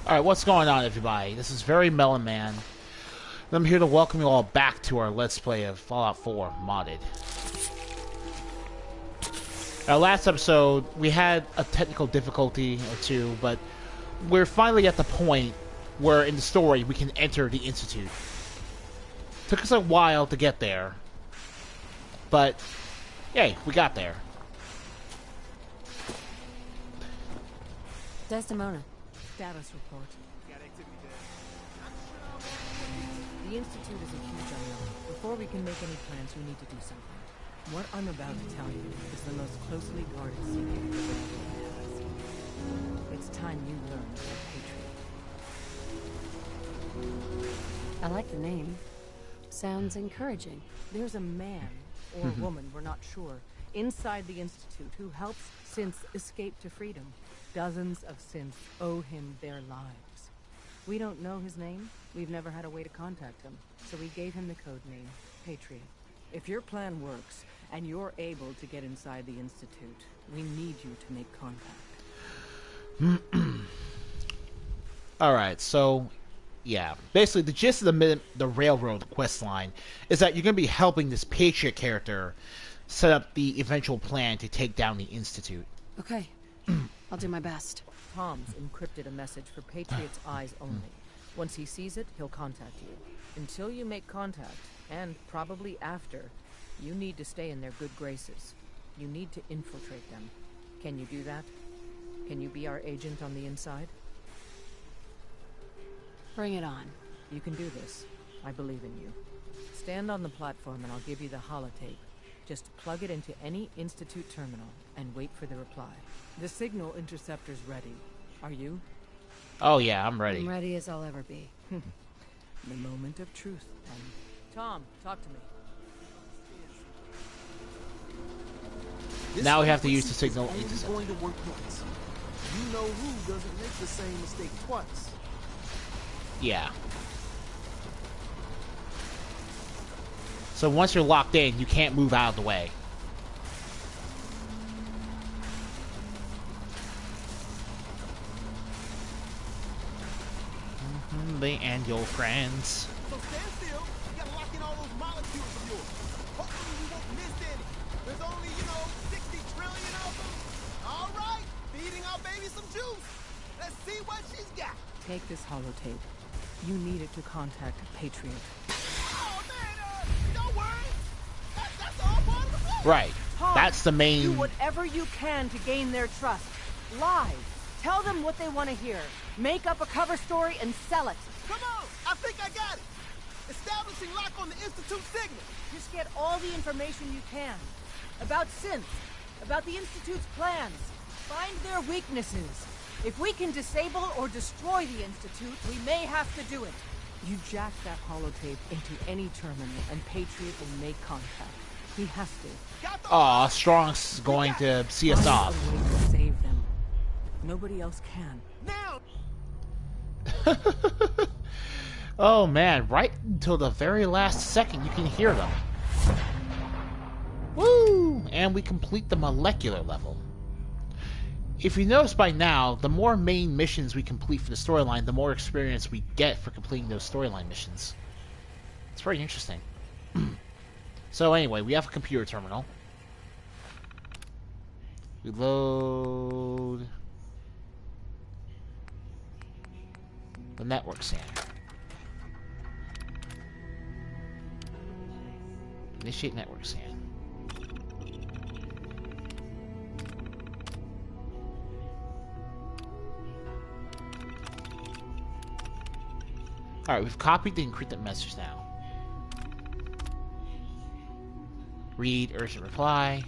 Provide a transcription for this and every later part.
Alright, what's going on, everybody? This is Very Melon Man. I'm here to welcome you all back to our Let's Play of Fallout 4 Modded. Our last episode, we had a technical difficulty or two, but we're finally at the point where, in the story, we can enter the Institute. Took us a while to get there, but, yay, we got there. Desdemona. Status report. The Institute is a huge unknown. Before we can make any plans, we need to do something. What I'm about to tell you is the most closely guarded secret the world has. It's time you learn about Patriot. I like the name. Sounds encouraging. There's a man, or woman, we're not sure, inside the Institute who helps synths escape to freedom. Dozens of synths owe him their lives. We don't know his name. We've never had a way to contact him. So we gave him the code name, Patriot. If your plan works, and you're able to get inside the Institute, we need you to make contact. Alright, so, yeah. Basically, the gist of the Railroad quest line is that you're going to be helping this Patriot character set up the eventual plan to take down the Institute. Okay. I'll do my best. Tom's encrypted a message for Patriot's eyes only. Once he sees it, he'll contact you. Until you make contact, and probably after, you need to stay in their good graces. You need to infiltrate them. Can you do that? Can you be our agent on the inside? Bring it on. You can do this. I believe in you. Stand on the platform and I'll give you the holotape. Just plug it into any Institute terminal and wait for the reply. The signal interceptor's ready. Are you? Oh yeah, I'm ready. I'm ready as I'll ever be. The moment of truth, then. Tom, talk to me. Now we have to use the signal interceptor. Going to work once. You know who doesn't make the same mistake twice. Yeah. So once you're locked in, you can't move out of the way. And your friends. So stand still. You gotta lock in all those molecules of yours. Hopefully you won't miss any. There's only, 60 trillion of them. All right, feeding our baby some juice. Let's see what she's got. Take this holotape. You need it to contact Patriot. Oh man, don't worry. That's all part of the plan. Right. Tom, That's the main. do whatever you can to gain their trust. Lie. Tell them what they want to hear. Make up a cover story and sell it. Come on, I think I got it. Establishing lock on the Institute signal. Just get all the information you can. About synths. About the Institute's plans. Find their weaknesses. If we can disable or destroy the Institute, we may have to do it. You jack that holotape into any terminal and Patriot will make contact. He has to. Aw, Strong's going to see us Find off. a way to save them. Nobody else can. Now. Oh man, right until the very last second you can hear them. Woo! And we complete the molecular level. If you notice by now, the more main missions we complete for the storyline, the more experience we get for completing those storyline missions. It's very interesting. So anyway, we have a computer terminal. We load the network scanner. Initiate network scan. Alright, we've copied the encrypted message now. Read urgent reply.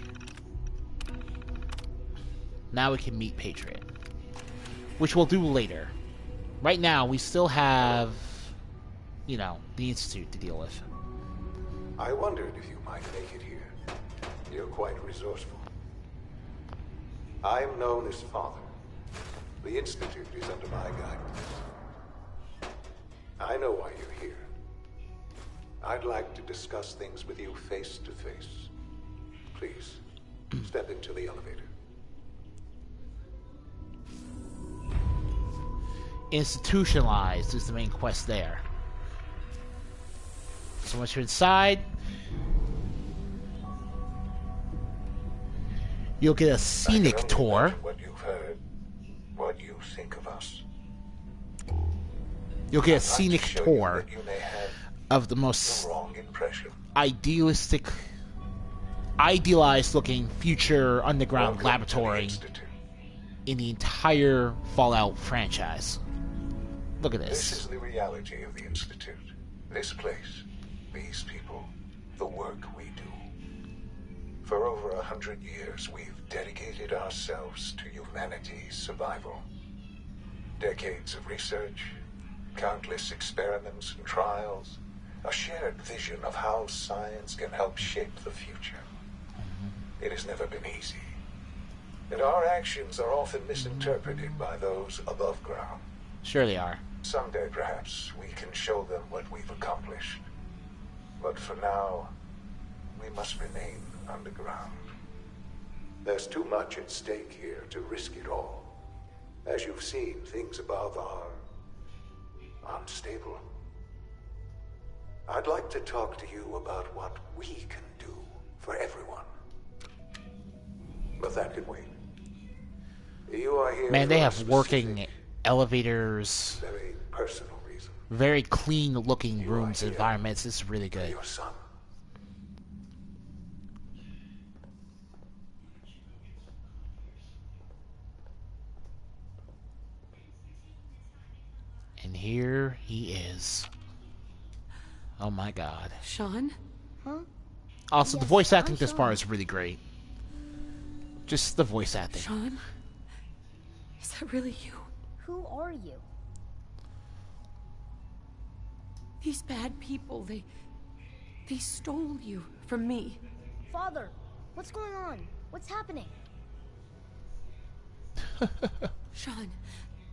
Now we can meet Patriot, which we'll do later. Right now, we still have, the Institute to deal with. I wondered if you might make it here. You're quite resourceful. I'm known as Father. The Institute is under my guidance. I know why you're here. I'd like to discuss things with you face to face. Please, step into the elevator. institutionalized is the main quest there. So once you're inside, you'll get a scenic I can only tour. imagine what you've heard, what you think of us. You'll get a I'd like to scenic show you tour that you may have of the the most wrong impression. idealized looking future underground Welcome to the laboratory Institute. in the entire Fallout franchise. Look at This this. is the reality of the Institute. This place, these people, the work we do. For over 100 years, we've dedicated ourselves to humanity's survival. Decades of research, countless experiments and trials, a shared vision of how science can help shape the future. It has never been easy, and our actions are often misinterpreted by those above ground. Sure they are. Someday, perhaps, we can show them what we've accomplished. But for now, we must remain underground. There's too much at stake here to risk it all. As you've seen, things above are unstable. I'd like to talk to you about what we can do for everyone. But that can wait. You are here Man, they for a have working specific, elevators, very personal reason. very clean looking You are rooms, here environments. This is really for good. your son. And here he is. Oh my god. Sean? Huh? Also, the Yes, voice acting I'm this part Sean. is really great. Just the voice acting. Sean? Is that really you? Who are you? These bad people, they stole you from me. Father, what's going on? What's happening? Sean,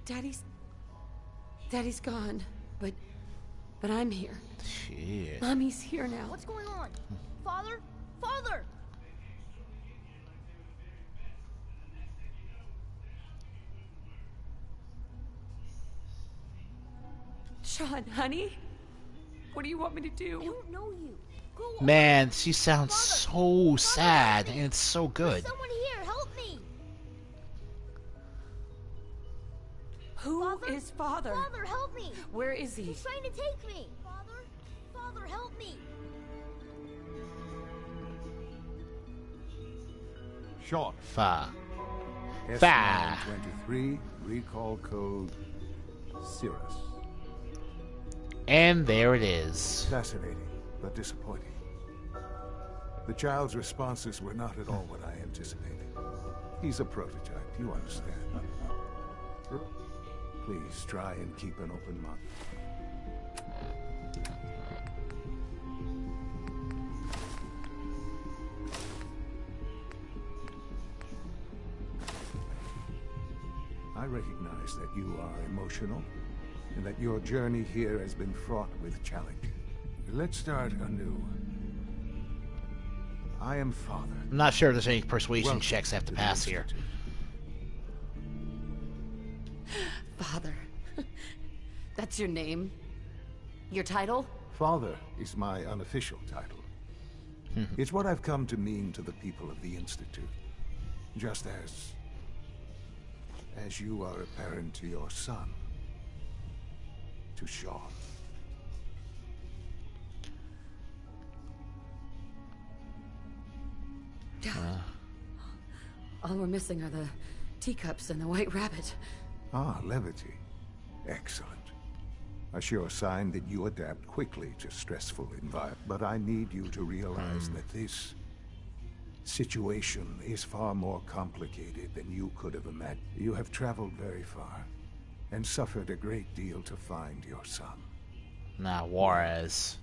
Daddy's gone, but I'm here. Shit. Mommy's here now. What's going on? Father? Father! Sean, honey? What do you want me to I do? don't know you. Go on. Man, she sounds so sad, and it's so good. There's someone here. Help me. Who is Father? Father, help me. Where is he? He's trying to take me. Father? Father, help me. Sean. Fa. S923, recall code Cirrus. And there it is. Fascinating, but disappointing. The child's responses were not at all what I anticipated. He's a prototype, you understand. Please try and keep an open mind. I recognize that you are emotional, and that your journey here has been fraught with challenge. Let's start anew. I am Father. I'm not sure if there's any persuasion Welcome checks I have to the pass here. Institute. Father. That's your name? Your title? Father is my unofficial title. It's what I've come to mean to the people of the Institute. Just as you are a parent to your son. To Sean. All we're missing are the teacups and the white rabbit. Ah, levity. Excellent. A sure sign that you adapt quickly to stressful environments. But I need you to realize that this situation is far more complicated than you could have imagined. You have traveled very far, and suffered a great deal to find your son. Nah, Juarez.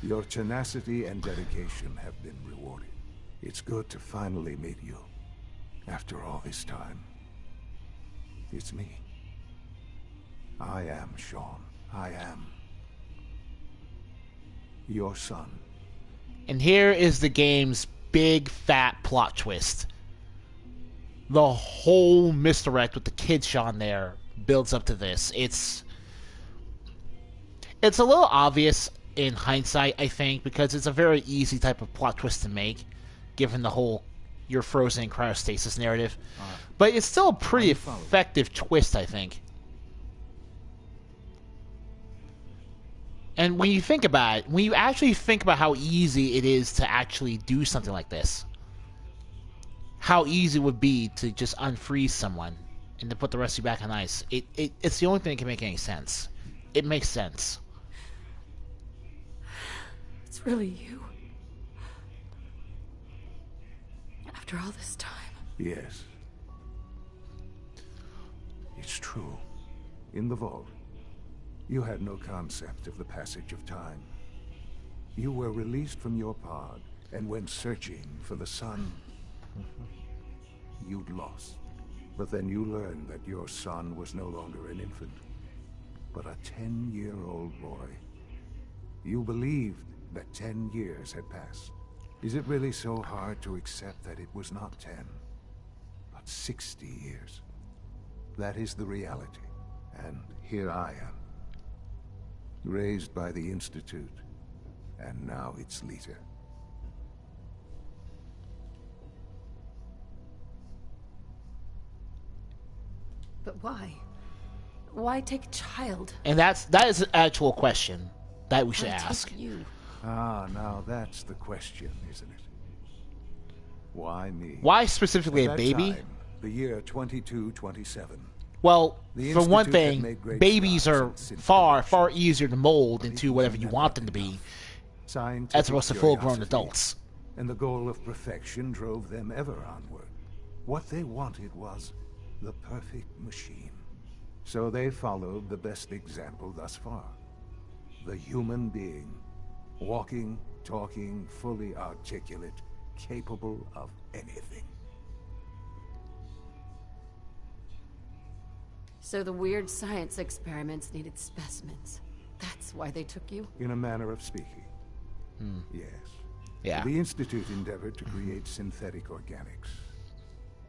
Your tenacity and dedication have been rewarded. It's good to finally meet you. After all this time. It's me. I am Sean. I am your son. And here is the game's big fat plot twist. The whole misdirect with the kid Sean there builds up to this. It's a little obvious in hindsight, I think, because it's a very easy type of plot twist to make, given the whole you're frozen in cryostasis narrative. But it's still a pretty effective twist, I think. And when you think about it, when you actually think about how easy it is to actually do something like this, how easy it would be to just unfreeze someone and to put the rest of you back on ice, it's the only thing that can make any sense. It makes sense. It's really you. After all this time. Yes. It's true. In the vault, you had no concept of the passage of time. You were released from your pod and went searching for the sun. You'd lost. But then you learned that your son was no longer an infant, but a 10-year-old boy. You believed that 10 years had passed. Is it really so hard to accept that it was not 10, but 60 years? That is the reality. And here I am, raised by the Institute, and now its leader. But why? Why take a child? And that is an actual question that we should ask. You? Ah, now that's the question, isn't it? Why me? Why specifically At a that baby? time, the year 2227. Well, The for one Institute had thing, made great babies strides are in synth far production. easier to mold But it into was whatever you never want them to be, enough. Scientific as opposed to full-grown curiosity adults. And the goal of perfection drove them ever onward. What they wanted was the perfect machine. So they followed the best example thus far. The human being. Walking, talking, fully articulate, capable of anything. So the weird science experiments needed specimens. That's why they took you? In a manner of speaking. Yes. Yeah. The Institute endeavored to create synthetic organics.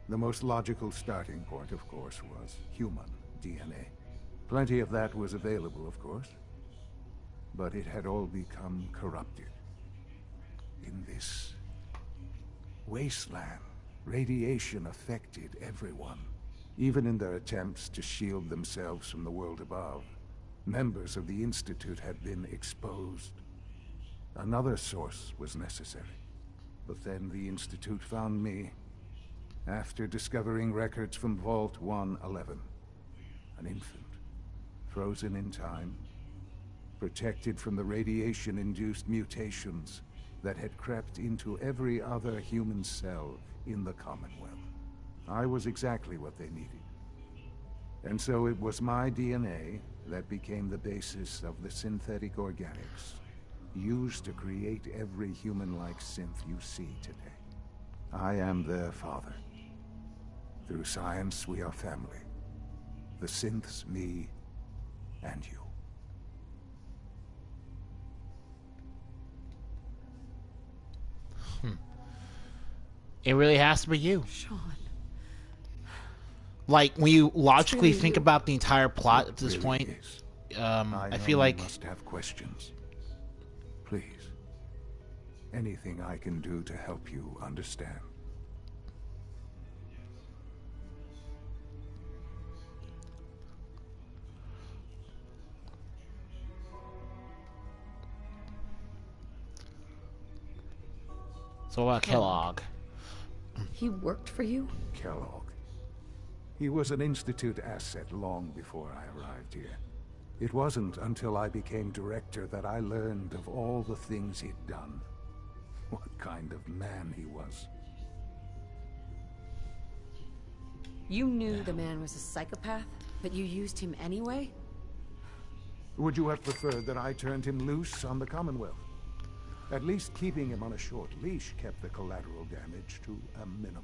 The most logical starting point, of course, was human DNA. Plenty of that was available, of course. But it had all become corrupted. In this wasteland, radiation affected everyone. Even in their attempts to shield themselves from the world above, members of the Institute had been exposed. Another source was necessary. But then the Institute found me, after discovering records from Vault 111. An infant, frozen in time, protected from the radiation-induced mutations that had crept into every other human cell in the Commonwealth. I was exactly what they needed. And so it was my DNA that became the basis of the synthetic organics used to create every human-like synth you see today. I am their father. Through science, we are family. The synths, me, and you. It really has to be you. Sean. Like, when you logically really think you. about the entire plot at this Really point, is. I feel know like you must have questions. Please. Anything I can do to help you understand. so about Kellogg. He worked for you? Kellogg. He was an Institute asset long before I arrived here. It wasn't until I became director that I learned of all the things he'd done. What kind of man he was. You knew the man was a psychopath, but you used him anyway? Would you have preferred that I turned him loose on the Commonwealth? At least keeping him on a short leash kept the collateral damage to a minimum.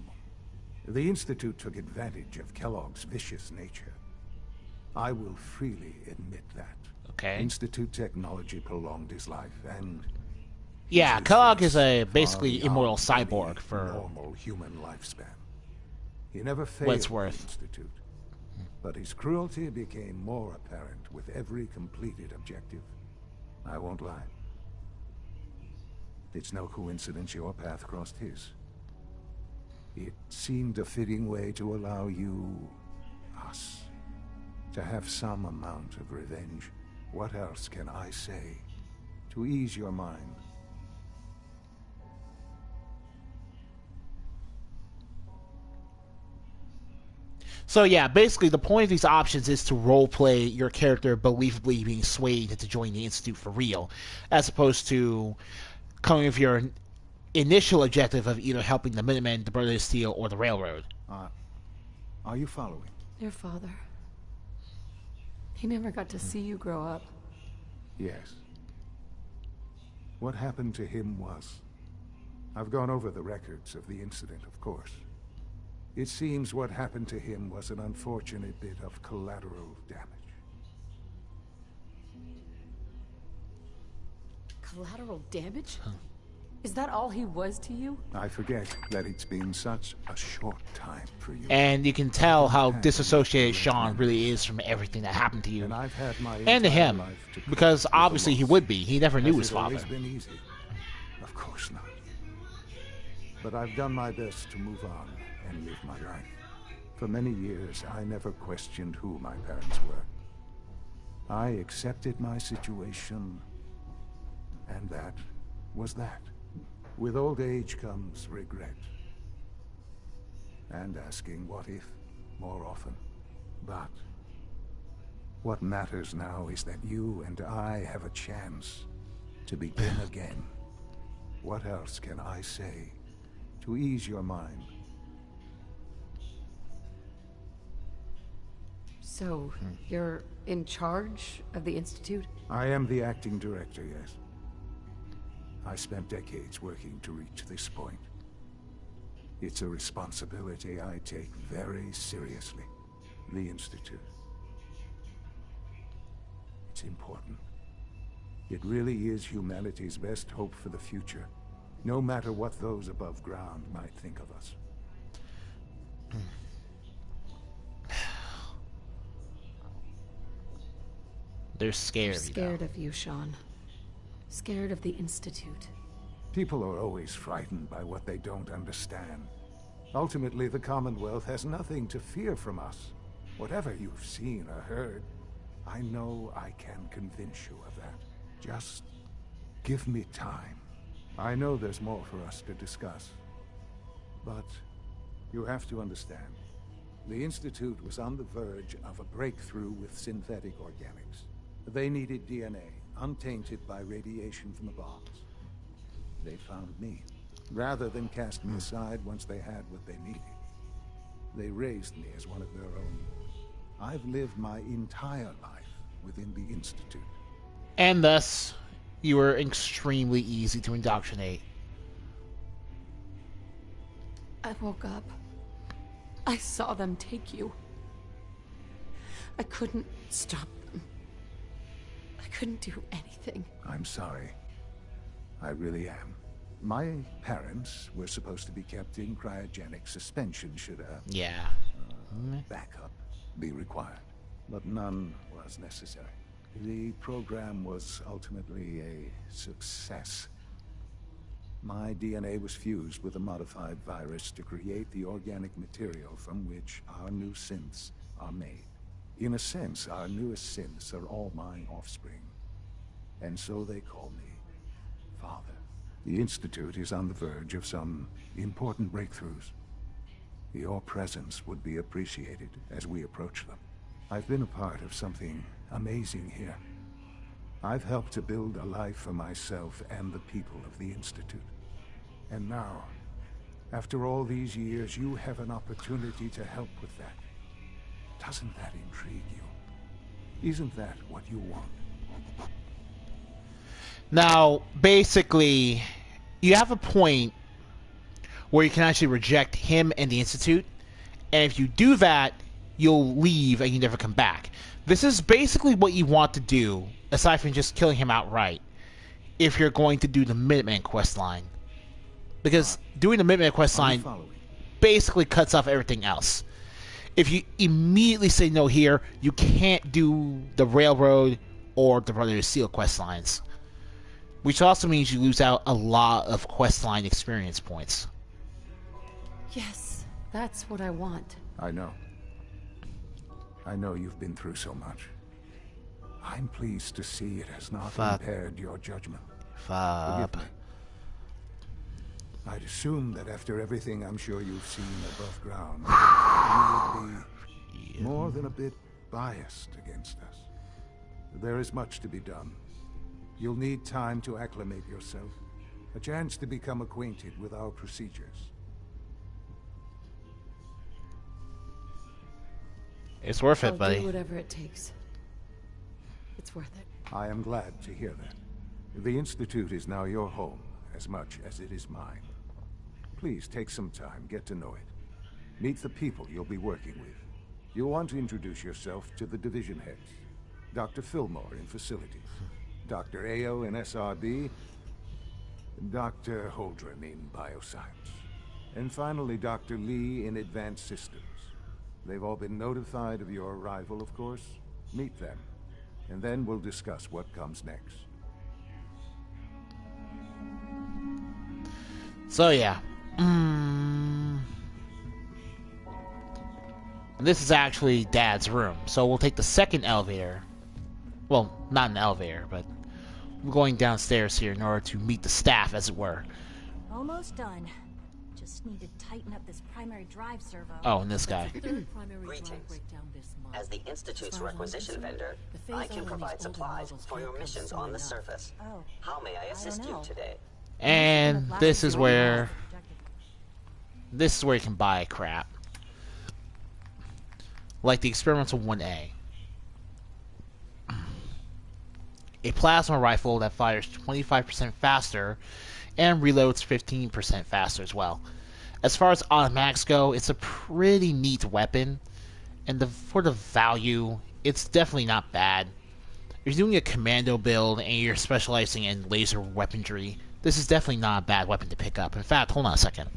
The Institute took advantage of Kellogg's vicious nature. I will freely admit that. Okay. Institute technology prolonged his life, and... Yeah, his Kellogg face is a far basically beyond immortal any cyborg for normal human lifespan. He never failed what it's worth. the Institute. But his cruelty became more apparent with every completed objective. I won't lie. It's no coincidence your path crossed his. It seemed a fitting way to allow you, us, to have some amount of revenge. What else can I say to ease your mind? So yeah, basically the point of these options is to roleplay your character believably being swayed into joining the Institute for real, as opposed to coming with your initial objective of either helping the Minutemen, the Brotherhood of Steel, or the Railroad. Are you following? Your father. He never got to see you grow up. Yes. What happened to him was... I've gone over the records of the incident, of course. It seems what happened to him was an unfortunate bit of collateral damage. Collateral damage? Is that all he was to you? I forget that it's been such a short time for you. And you can tell how disassociated Sean really is from everything that happened to you. And I've had my and to him. Because obviously he would be. He never knew his father. Has it always been easy? Of course not. But I've done my best to move on and live my life. For many years, I never questioned who my parents were. I accepted my situation, and that was that. With old age comes regret. And asking what if more often. But what matters now is that you and I have a chance to begin again. What else can I say to ease your mind? So, you're in charge of the Institute? I am the acting director, yes. I spent decades working to reach this point. It's a responsibility I take very seriously. The Institute. It's important. It really is humanity's best hope for the future, no matter what those above ground might think of us. They're scared. They're scared of you, Sean. Scared of the Institute. People are always frightened by what they don't understand. Ultimately, the Commonwealth has nothing to fear from us. Whatever you've seen or heard, I know I can convince you of that. Just give me time. I know there's more for us to discuss. But you have to understand, the Institute was on the verge of a breakthrough with synthetic organics. They needed DNA, untainted by radiation from the bombs. They found me. Rather than cast me aside once they had what they needed, they raised me as one of their own. I've lived my entire life within the Institute. And thus, you were extremely easy to indoctrinate. I woke up. I saw them take you. I couldn't stop them. I couldn't do anything. I'm sorry. I really am. My parents were supposed to be kept in cryogenic suspension should a Yeah. backup be required, but none was necessary. The program was ultimately a success. My DNA was fused with a modified virus to create the organic material from which our new synths are made. In a sense, our newest synths are all my offspring. And so they call me Father. The Institute is on the verge of some important breakthroughs. Your presence would be appreciated as we approach them. I've been a part of something amazing here. I've helped to build a life for myself and the people of the Institute. And now, after all these years, you have an opportunity to help with that. Doesn't that intrigue you? Isn't that what you want? Now, basically, you have a point where you can actually reject him and the Institute, and if you do that, you'll leave and you never come back. This is basically what you want to do, aside from just killing him outright, if you're going to do the Minuteman questline. Because doing the Minuteman questline basically cuts off everything else. If you immediately say no here, you can't do the railroad or the Brother of Steel quest lines. Which also means you lose out a lot of quest line experience points. Yes, that's what I want. I know. I know you've been through so much. I'm pleased to see it has not impaired your judgment. Forgive me. I'd assume that after everything I'm sure you've seen above ground, you would be more than a bit biased against us. There is much to be done. You'll need time to acclimate yourself, a chance to become acquainted with our procedures. It's worth it, I'll buddy. do whatever it takes. It's worth it. I am glad to hear that. The Institute is now your home, as much as it is mine. Please take some time, get to know it. Meet the people you'll be working with. You'll want to introduce yourself to the division heads. Dr. Fillmore in facilities, Dr. Ayo in SRB, Dr. Holdren in bioscience, and finally Dr. Lee in advanced systems. They've all been notified of your arrival, of course. Meet them, and then we'll discuss what comes next. So yeah. This is actually Dad's room, so we'll take the second elevator. Well, not an elevator, but we're going downstairs here in order to meet the staff, as it were. Almost done. Just need to tighten up this primary drive servo. Oh, and this guy. Greetings. As the Institute's requisition vendor, I can provide supplies for your missions on the surface. Oh, How may I assist you today? And this is where you can buy crap. Like the experimental 1A. A plasma rifle that fires 25% faster and reloads 15% faster as well. As far as automatics go, it's a pretty neat weapon, and for the value, it's definitely not bad. If you're doing a commando build and you're specializing in laser weaponry, this is definitely not a bad weapon to pick up. In fact, hold on a second.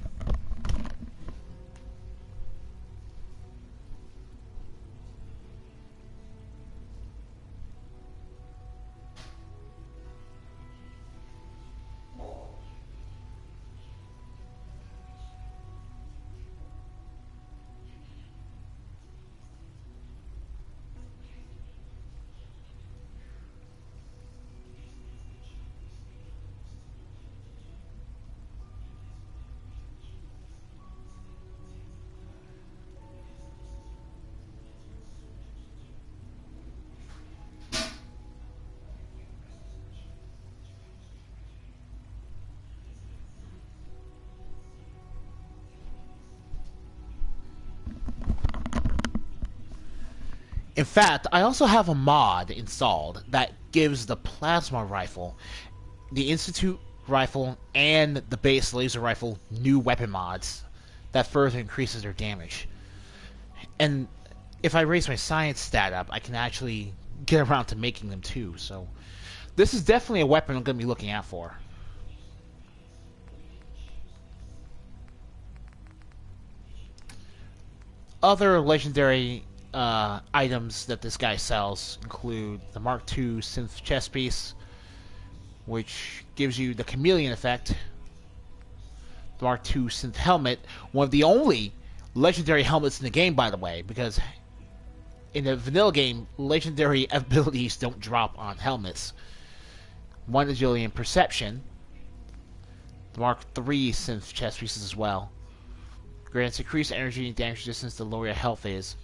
In fact, I also have a mod installed that gives the plasma rifle, the Institute rifle, and the base laser rifle new weapon mods that further increases their damage. And if I raise my science stat up, I can actually get around to making them too. So this is definitely a weapon I'm going to be looking out for. Other legendary items that this guy sells include the Mark II synth chest piece, which gives you the chameleon effect. The Mark II synth helmet, one of the only legendary helmets in the game, by the way, because in the vanilla game, legendary abilities don't drop on helmets. 1 agility and perception. The Mark III synth chest pieces as well. Grants increased energy and damage resistance the lower your health is,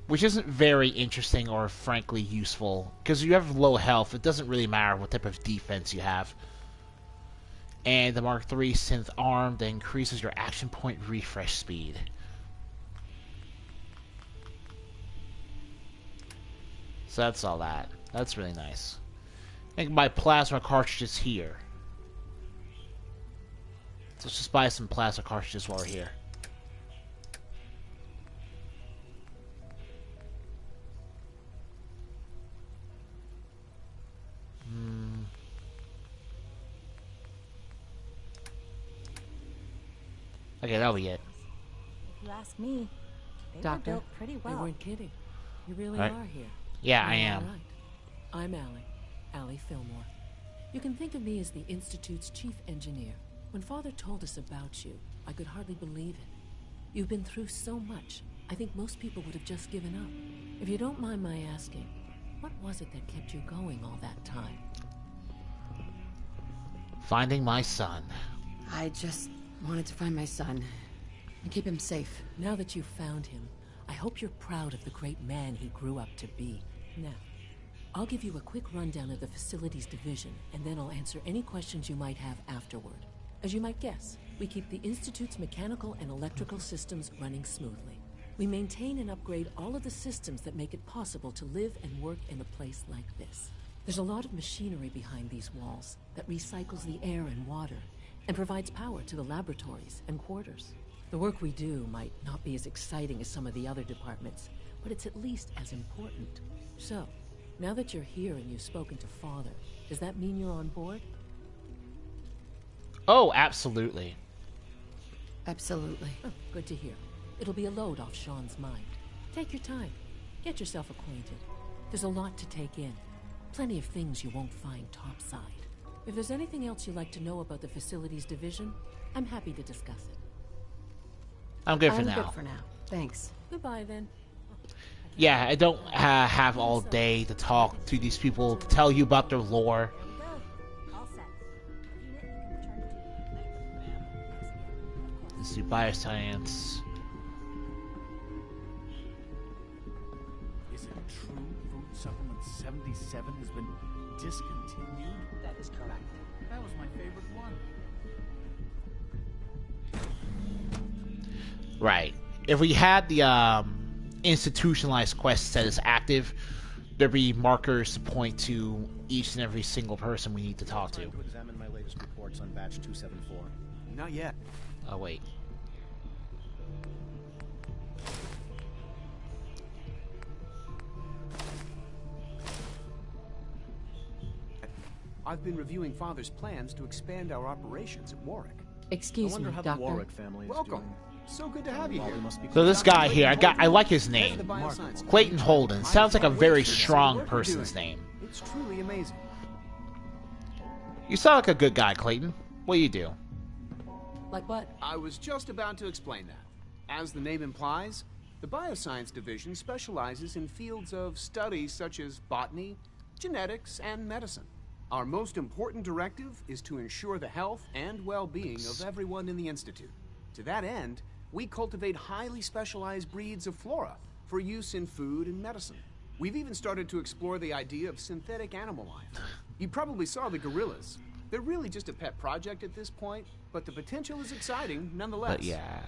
which isn't very interesting or frankly useful, because you have low health, it doesn't really matter what type of defense you have. And the Mark III synth arm that increases your action point refresh speed. So that's all that. That's really nice. I can buy plasma cartridges here. So let's just buy some plasma cartridges while we're here. Okay, that'll be it. If you ask me, They were Doctor, built pretty well. They weren't kidding. You really Right. are here. Yeah, I You're am. all right. I'm Allie Fillmore. You can think of me as the Institute's chief engineer. When Father told us about you, I could hardly believe it. You've been through so much, I think most people would have just given up. If you don't mind my asking, what was it that kept you going all that time? Finding my son. I just wanted to find my son and keep him safe. Now that you've found him, I hope you're proud of the great man he grew up to be. Now, I'll give you a quick rundown of the facilities division, and then I'll answer any questions you might have afterward. As you might guess, we keep the Institute's mechanical and electrical systems running smoothly. We maintain and upgrade all of the systems that make it possible to live and work in a place like this. There's a lot of machinery behind these walls that recycles the air and water and provides power to the laboratories and quarters. The work we do might not be as exciting as some of the other departments, but it's at least as important. So, now that you're here and you've spoken to Father, does that mean you're on board? Oh, absolutely. Absolutely. Oh, good to hear. It'll be a load off Sean's mind. Take your time. Get yourself acquainted. There's a lot to take in. Plenty of things you won't find topside. If there's anything else you'd like to know about the facilities division, I'm happy to discuss it. I'm good for I'm now. good for now. Thanks. Goodbye, then. Yeah, I don't have all day to talk to these people, to tell you about their lore. There we go. All set. Unit, you can return to duty. Let's do bioscience. Is it true food supplement 77 has been discontinued? That is correct. That was my favorite one. Right. If we had the institutionalized quest set as active, there'd be markers to point to each and every single person we need to talk to. Time to examine my latest reports on batch 274. Not yet. Oh, wait. I've been reviewing Father's plans to expand our operations at Warwick. Excuse I wonder me, how Doctor. the Warwick family is Welcome. doing. So good to have you Molly here. must be So this guy here, I like his Head name. of the bioscience. Clayton Holden. Sounds like a I can't very wait to see the strong work you're person's doing. name. It's truly amazing. You sound like a good guy, Clayton. What do you do? Like what? I was just about to explain that. As the name implies, the bioscience division specializes in fields of study such as botany, genetics, and medicine. Our most important directive is to ensure the health and well-being of everyone in the Institute. To that end, we cultivate highly specialized breeds of flora for use in food and medicine. We've even started to explore the idea of synthetic animal life. You probably saw the gorillas. They're really just a pet project at this point, but the potential is exciting nonetheless. But yeah.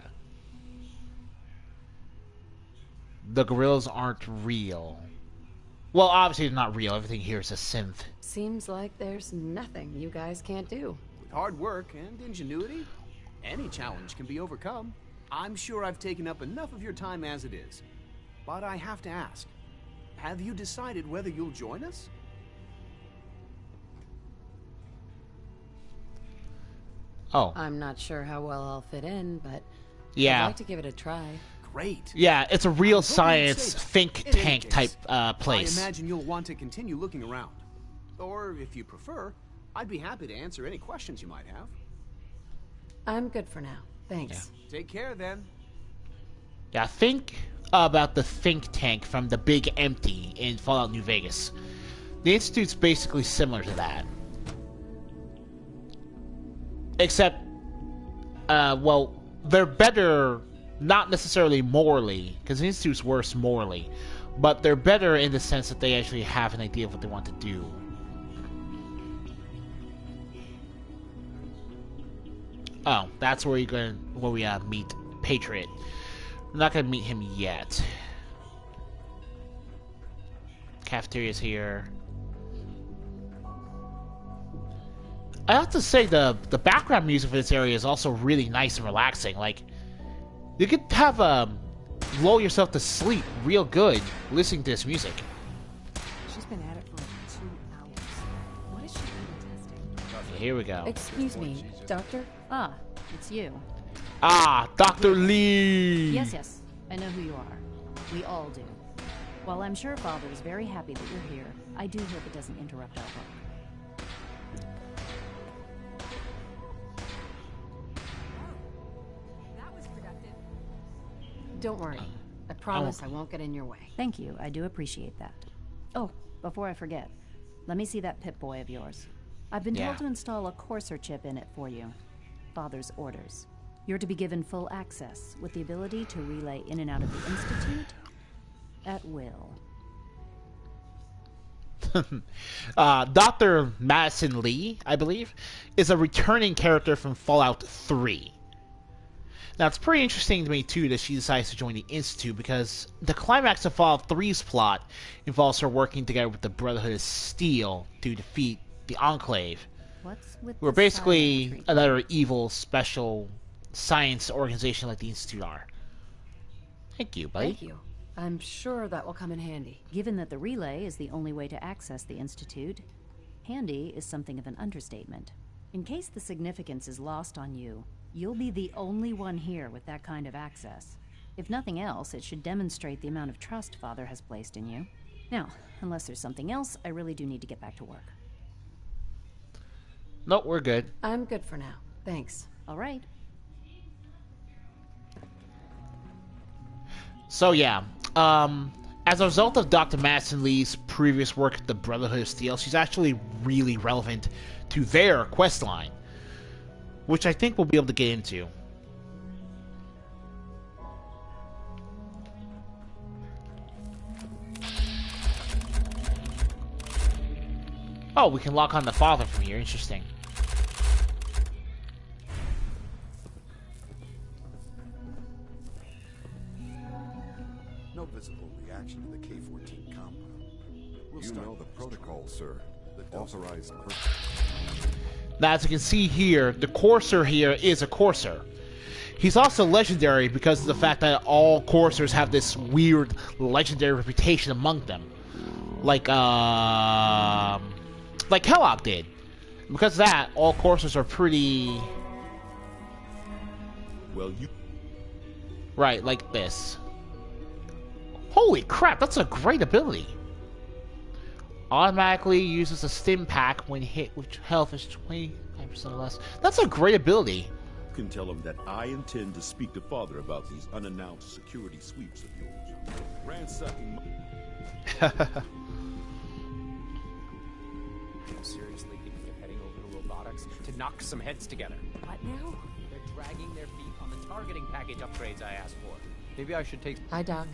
The gorillas aren't real. Well, obviously they're not real. Everything here is a synth. Seems like there's nothing you guys can't do. With hard work and ingenuity, any challenge can be overcome. I'm sure I've taken up enough of your time as it is. But I have to ask, have you decided whether you'll join us? Oh. I'm not sure how well I'll fit in, but Yeah. I'd like to give it a try. Great. Yeah, it's a real I hope you'd science say that. think In any tank type case, place. I imagine you'll want to continue looking around. Or, if you prefer, I'd be happy to answer any questions you might have. I'm good for now. Thanks. Take care, then. Yeah, think about the think tank from the Big Empty in Fallout New Vegas. The Institute's basically similar to that. Except, well, they're better, not necessarily morally, because the Institute's worse morally, but they're better in the sense that they actually have an idea of what they want to do. Oh, that's where we meet Patriot. I'm not gonna meet him yet. Cafeteria's here. I have to say the background music for this area is also really nice and relaxing. Like, you could have lull yourself to sleep real good listening to this music. She's been at it for like 2 hours. What is she even testing? Okay, here we go. Excuse me, Doctor? Ah, it's you. Ah, Dr. Lee! Yes, yes. I know who you are. We all do. While I'm sure Father is very happy that you're here, I do hope it doesn't interrupt our work. That was productive. Don't worry. I promise I won't get in your way. Thank you. I do appreciate that. Oh, before I forget, let me see that Pip-Boy of yours. I've been told to install a Courser chip in it for you. Father's orders. You're to be given full access, with the ability to relay in and out of the Institute at will. Dr. Madison Lee, I believe, is a returning character from Fallout 3. Now, it's pretty interesting to me, too, that she decides to join the Institute, because the climax of Fallout 3's plot involves her working together with the Brotherhood of Steel to defeat the Enclave. What's with We're basically another evil special science organization like the Institute are. Thank you, buddy. Thank you. I'm sure that will come in handy. Given that the relay is the only way to access the Institute, handy is something of an understatement. In case the significance is lost on you, you'll be the only one here with that kind of access. If nothing else, it should demonstrate the amount of trust Father has placed in you. Now, unless there's something else, I really do need to get back to work. Nope, we're good. I'm good for now. Thanks. All right. So yeah, as a result of Dr. Madison Lee's previous work at the Brotherhood of Steel, she's actually really relevant to their questline, which I think we'll be able to get into. Oh, we can lock on the father from here. Interesting. No visible reaction to the K-14 compound. You know the protocol, sir. The authorized person. Now, as you can see here, the Courser here is a Courser. He's also legendary because of the fact that all Coursers have this weird legendary reputation among them. Like Kellogg did. Because of that, all Coursers are pretty... Well, you... Right, like this. Holy crap, that's a great ability. Automatically uses a stim pack when hit with health is 25% or less. That's a great ability. You can tell him that I intend to speak to Father about these unannounced security sweeps of yours. Ransacking Seriously think they're heading over to robotics to knock some heads together? What now? They're dragging their feet on the targeting package upgrades I asked for. Maybe I should take... Hi, Doc.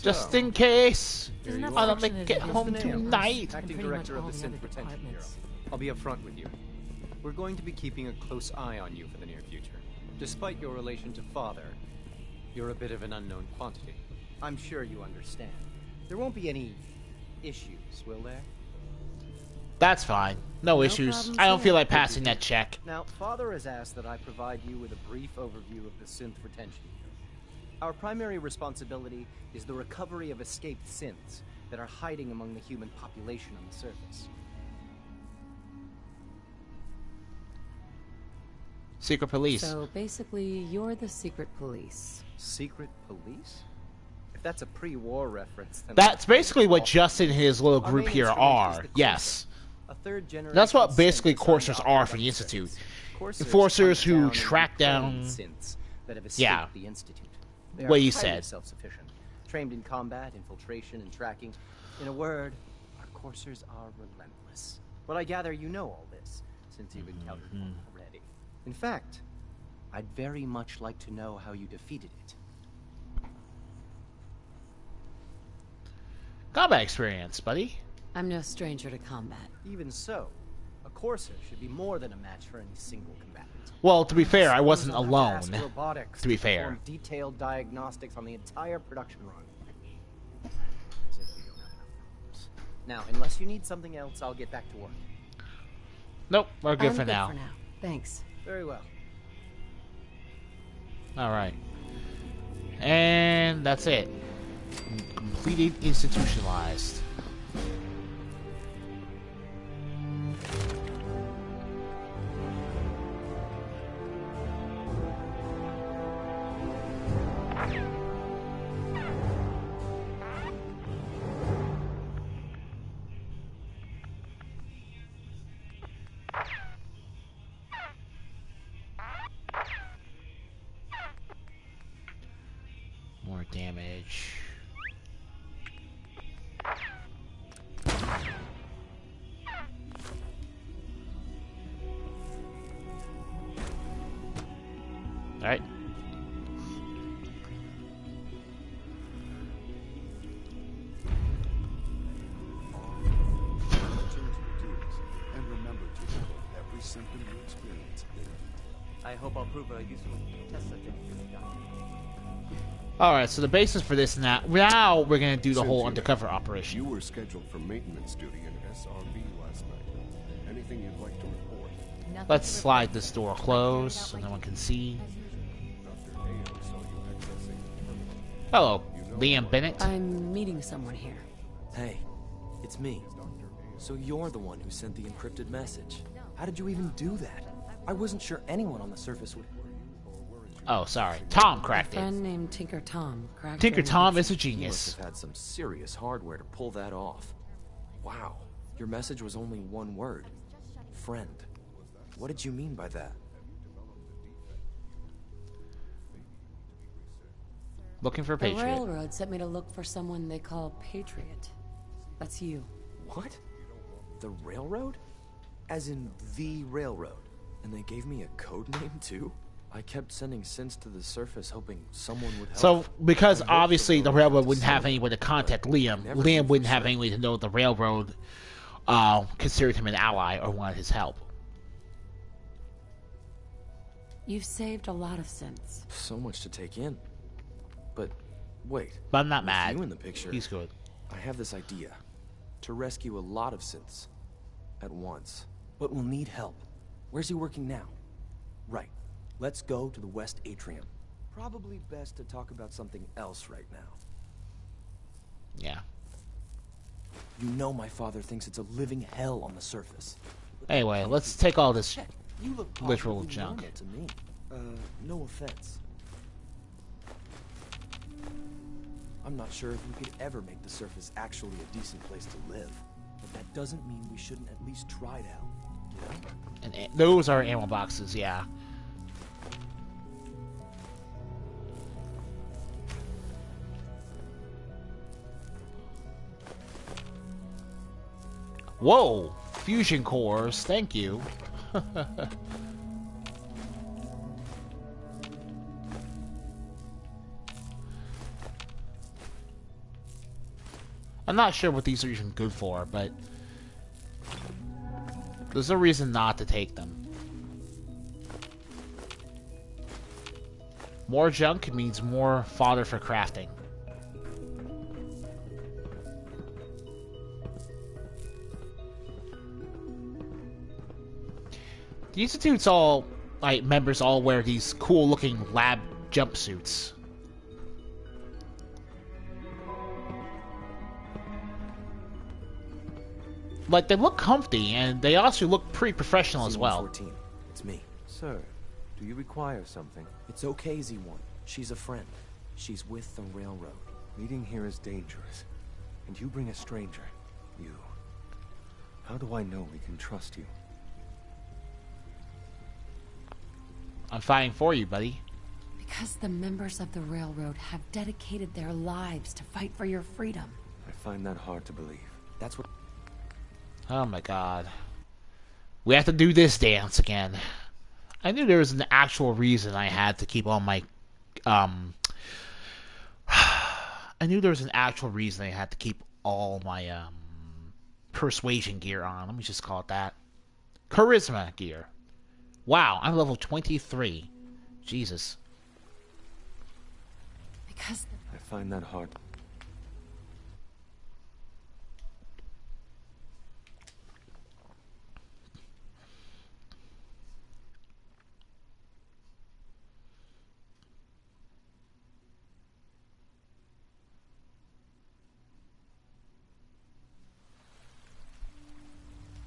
Just in case. Isn't that I don't fortunate get if it home was the name? tonight. Acting pretty Director much of the all the Synth other Retention Bureau. departments. I'll be upfront with you. We're going to be keeping a close eye on you for the near future. Despite your relation to Father, you're a bit of an unknown quantity. I'm sure you understand. There won't be any issues, will there? That's fine. No issues. I don't feel like passing that check. Now, Father has asked that I provide you with a brief overview of the Synth Retention Bureau. Our primary responsibility is the recovery of escaped synths that are hiding among the human population on the surface. Secret police. So basically, you're the secret police. Secret police? If that's a pre-war reference, then That's basically what Justin and his little Our group main here instrument is are. the Yes. a third generation That's what synth basically designed Coursers to are operate for the on Institute. surface. Coursers Enforcers hunt who down track and down... reclaim synths that have escaped Yeah. the Institute. They What are you highly said. self-sufficient, trained in combat, infiltration, and tracking. In a word, our Coursers are relentless. But I gather you know all this, since you've encountered one already. In fact, I'd very much like to know how you defeated it. Combat experience, buddy. I'm no stranger to combat. Even so, a Courser should be more than a match for any single combatant. Well, to be fair, I wasn't I'll have alone. ask robotics To be perform fair. detailed diagnostics on the entire production run. As if we don't have enough problems. Now, unless you need something else, I'll get back to work. Nope, we're good I'm for now. Thanks. Very well. Alright. And that's it. Completed, institutionalized. Alright. And remember to record every symptom you experience in detail. I hope I'll prove a useful test subject for you, Doctor. Alright, so the basis for this now we're gonna do the whole Cynthia, undercover operation. You were scheduled for maintenance duty in SRV last night. Anything you'd like to report? Let's slide this door closed so no one can see. Hello, Liam Bennett. I'm meeting someone here. Hey, it's me. So you're the one who sent the encrypted message. How did you even do that? I wasn't sure anyone on the surface would... Oh, sorry. Tom cracked A it. friend named Tinker Tom cracked Tinker your Tom is a encryption. genius. He must have had some serious hardware to pull that off. Wow. Your message was only one word. Friend. What did you mean by that? Looking for The Patriot. railroad sent me to look for someone they call Patriot. That's you. What? The railroad? As in the railroad? And they gave me a code name too? I kept sending synths to the surface hoping someone would help. So, because obviously the railroad wouldn't have anyone to contact Liam, Liam wouldn't have anyone to know the railroad considered him an ally or wanted his help. You've saved a lot of synths. So much to take in. But wait. But I'm not with mad. You in the picture. He's good. I have this idea. To rescue a lot of synths. At once. But we'll need help. Where's he working now? Right. Let's go to the West Atrium. Probably best to talk about something else right now. Yeah. You know my father thinks it's a living hell on the surface. Anyway, let's take all this You look literal positively junk. normal to me. No offense. I'm not sure if we could ever make the surface actually a decent place to live. But that doesn't mean we shouldn't at least try it out, you know? And those are ammo boxes, yeah. Whoa! Fusion cores, thank you. I'm not sure what these are even good for, but there's no reason not to take them. More junk means more fodder for crafting. The Institute's all, like, members all wear these cool-looking lab jumpsuits. Like, they look comfy, and they also look pretty professional as well. C-114. It's me. Sir, do you require something? It's okay, Z1. She's a friend. She's with the railroad. Meeting here is dangerous. And you bring a stranger. You. How do I know we can trust you? I'm fighting for you, buddy. Because the members of the railroad have dedicated their lives to fight for your freedom. I find that hard to believe. That's what... Oh my god. We have to do this dance again. I knew there was an actual reason I had to keep all my... I knew there was an actual reason I had to keep all my, persuasion gear on. Let me just call it that. Charisma gear. Wow, I'm level 23. Jesus. Because... I find that hard.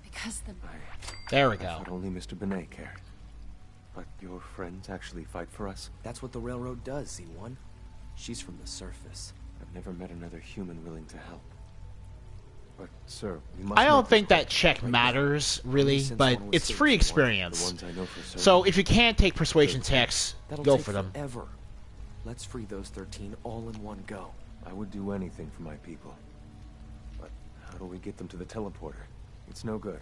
Because the... There we I go. thought only Mr. Benet cared. But your friends actually fight for us? That's what the railroad does, Z1. She's from the surface. I've never met another human willing to help. But, sir, we must I don't make think this that check matters, really, Since but one was it's saved free before, experience. the ones I know for certain. So if you can't take persuasion checks, That'll go take for them. forever. Let's free those 13 all in one go. I would do anything for my people. But how do we get them to the teleporter? It's no good.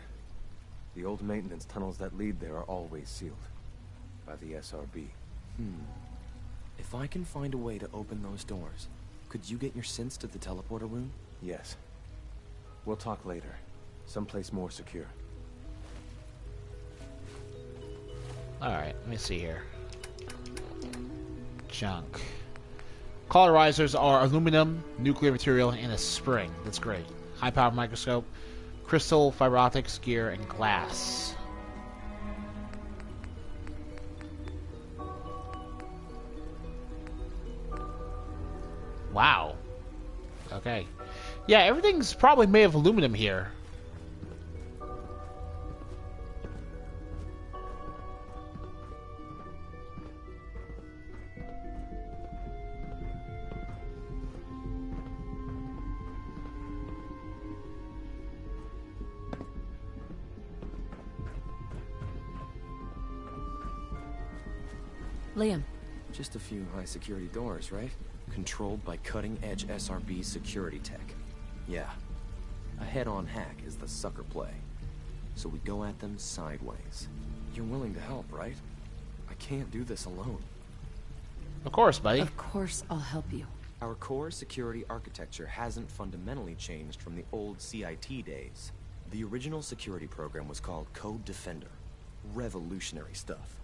The old maintenance tunnels that lead there are always sealed. By the SRB. If I can find a way to open those doors, could you get your synths to the teleporter room? Yes. We'll talk later. Someplace more secure. Alright, let me see here. Junk. Cauterizers are aluminum, nuclear material, and a spring. That's great. High-power microscope, crystal, fiber optics, gear, and glass. Wow. Okay. Yeah, everything's probably made of aluminum here. Liam. Just a few high-security doors, right? Controlled by cutting-edge SRB security tech. Yeah. A head-on hack is the sucker play. So we go at them sideways. You're willing to help, right? I can't do this alone. Of course, buddy. Of course I'll help you. Our core security architecture hasn't fundamentally changed from the old CIT days. The original security program was called Code Defender. Revolutionary stuff.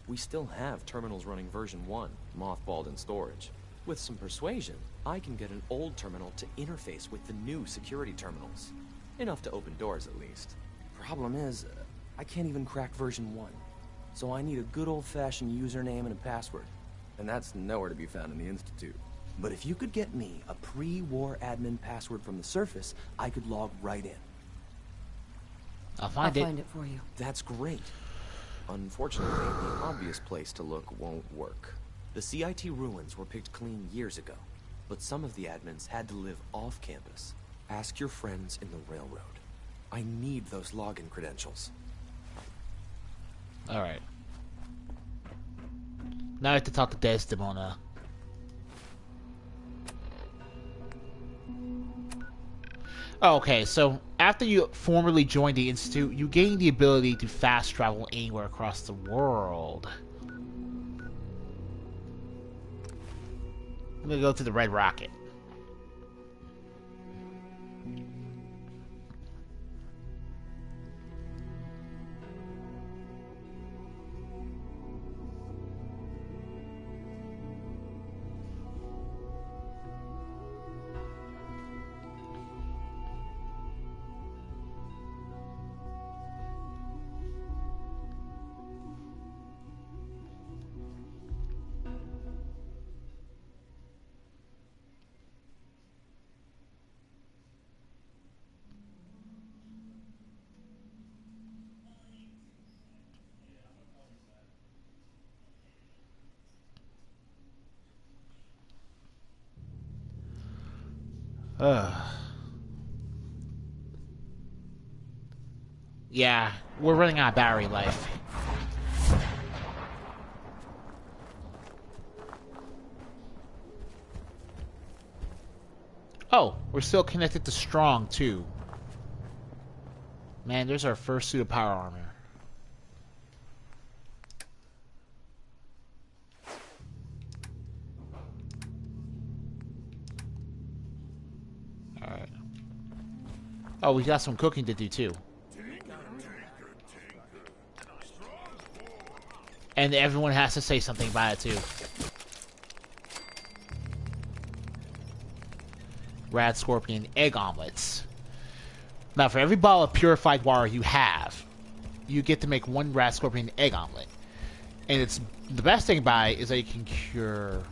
We still have terminals running version 1, mothballed in storage. With some persuasion, I can get an old terminal to interface with the new security terminals. Enough to open doors, at least. Problem is, I can't even crack version 1. So I need a good old-fashioned username and a password. And that's nowhere to be found in the Institute. But if you could get me a pre-war admin password from the surface, I could log right in. I'll find it for you. That's great. Unfortunately, the obvious place to look won't work. The CIT ruins were picked clean years ago, but some of the admins had to live off campus. Ask your friends in the railroad. I need those login credentials. Alright. Now I have to talk to Desdemona. Okay, so after you formally join the Institute, you gain the ability to fast travel anywhere across the world. I'm gonna go to the Red Rocket. Yeah, we're running out of battery life. Oh, we're still connected to Strong, too. Man, there's our first suit of power armor. Alright. Oh, we got some cooking to do, too. And everyone has to say something about it, too. Rad Scorpion egg omelets. Now, for every bottle of purified water you have, you get to make one Rad Scorpion egg omelet. And it's the best thing about it is that you can cure...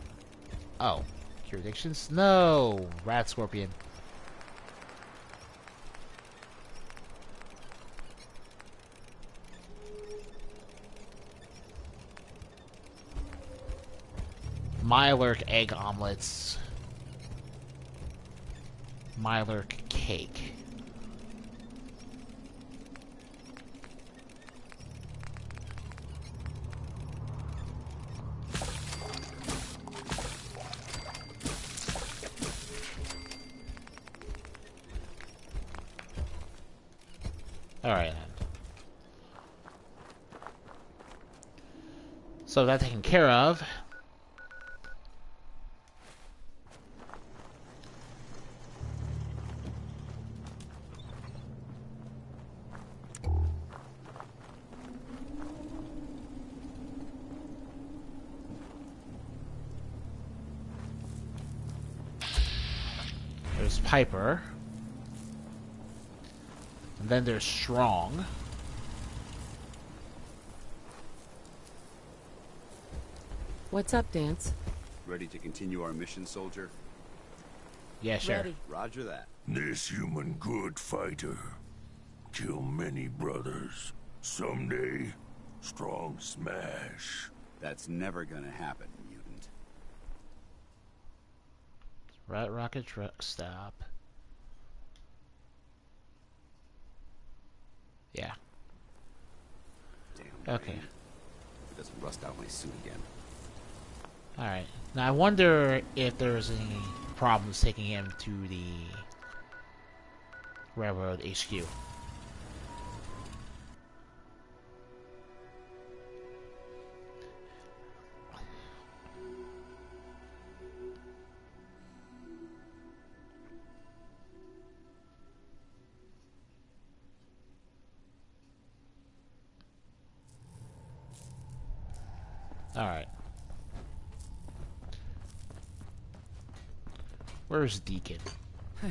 Oh. Cure addictions? No! Rad Scorpion. Mylark egg omelets. Mylark cake. Alright. So that's taken care of. There's Piper. And then there's Strong. What's up, Dance? Ready to continue our mission, soldier? Yeah, sure. Ready. Roger that. This human good fighter. Kill many brothers. Someday, Strong smash. That's never gonna happen, mutant. Rat Rocket Truck Stop. Yeah. Damn. Okay. It doesn't rust out my suit again. Alright. Now I wonder if there's any problems taking him to the Railroad HQ. Alright. Where's Deacon?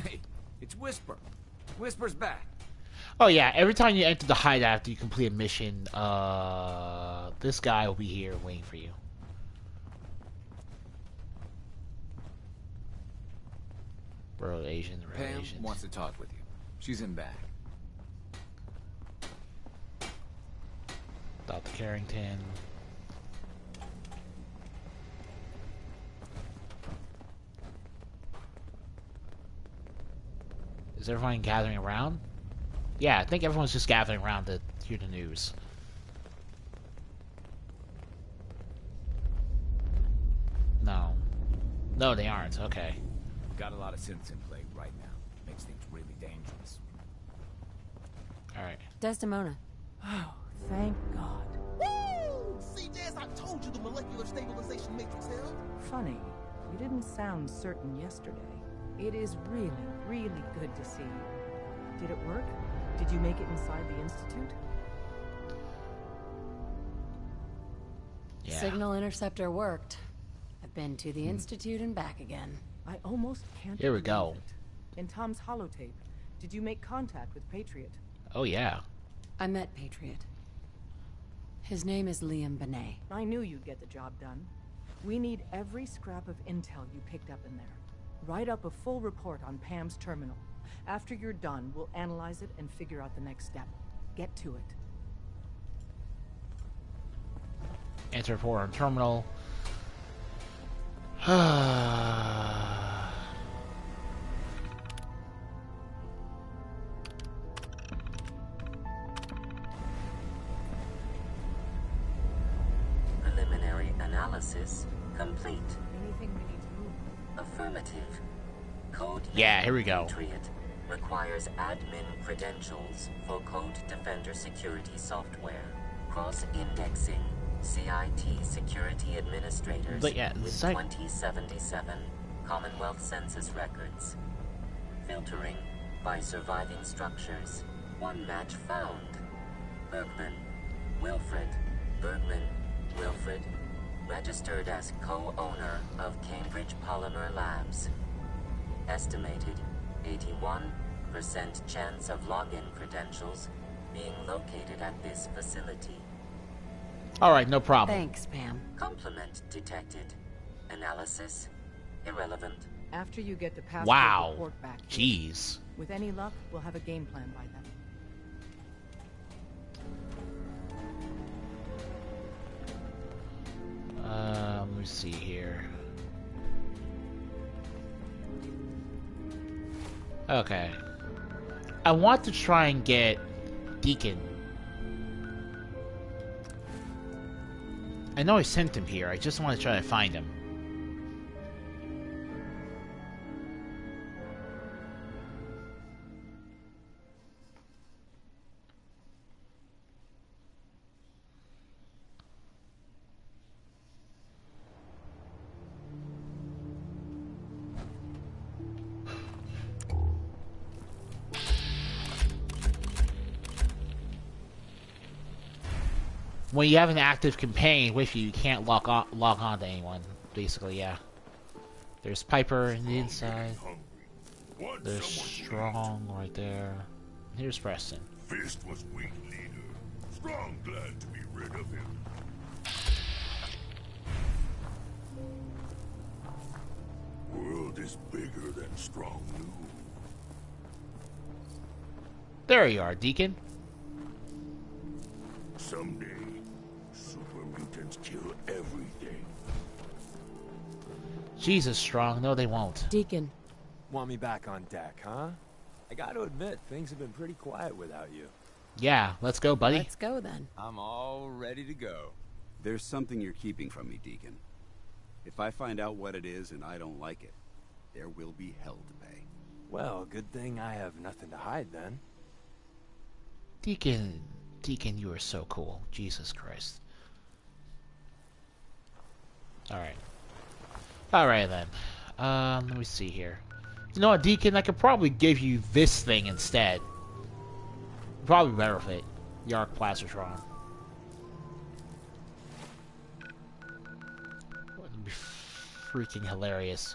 Hey, it's Whisper. Whisper's back. Oh yeah, every time you enter the hideout after you complete a mission, this guy will be here waiting for you. Road agent, road Pam agent. wants to talk with you. She's in back. Dr. Carrington. Is everyone gathering around? Yeah, I think everyone's just gathering around to hear the news. No. No, they aren't. Okay. Got a lot of synths in play right now. Makes things really dangerous. Alright. Desdemona. Oh, thank God. Woo! See, Jazz, I told you the molecular stabilization matrix held. Funny, you didn't sound certain yesterday. It is really, really good to see you. Did it work? Did you make it inside the Institute? Yeah. Signal interceptor worked. I've been to the Institute and back again. I almost can't Here we believe go. it. In Tom's holotape, did you make contact with Patriot? Oh yeah. I met Patriot. His name is Liam Benet. I knew you'd get the job done. We need every scrap of intel you picked up in there. Write up a full report on Pam's terminal. After you're done, we'll analyze it and figure out the next step. Get to it. Enter report on terminal. Preliminary analysis complete. Anything we need to move? Affirmative. Code Yeah, here we go. Patriot requires admin credentials for Code Defender security software. Cross-indexing CIT security administrators But yeah, with 2077 Commonwealth Census records. Filtering by surviving structures. One match found. Bergman. Wilfred. Bergman. Wilfred. Registered as co-owner of Cambridge Polymer Labs. Estimated 81% chance of login credentials being located at this facility. Alright, no problem. Thanks, Pam. Complement detected. Analysis irrelevant. After you get the passport Wow. report back here, Jeez. with any luck, we'll have a game plan by then. Let me see here. Okay. I want to try and get Deacon. I know I sent him here. I just want to try to find him. when you have an active companion with you, you can't log on to anyone. Basically, yeah. There's Piper in the inside. There's Strong right there. Here's Preston. Fist was weak leader. Strong glad to be rid of him. World is bigger than Strong knew. There you are, Deacon. Someday, super mutants kill everything. Jesus, Strong. No, they won't. Deacon. Want me back on deck, huh? I gotta admit, things have been pretty quiet without you. Yeah, let's go, buddy. Let's go, then. I'm all ready to go. There's something you're keeping from me, Deacon. If I find out what it is and I don't like it, there will be hell to pay. Well, good thing I have nothing to hide, then. Deacon, you are so cool. Jesus Christ. Alright then. Let me see here. You know what, Deacon? I could probably give you this thing instead. Probably better fit. The arc plastron. Would be freaking hilarious.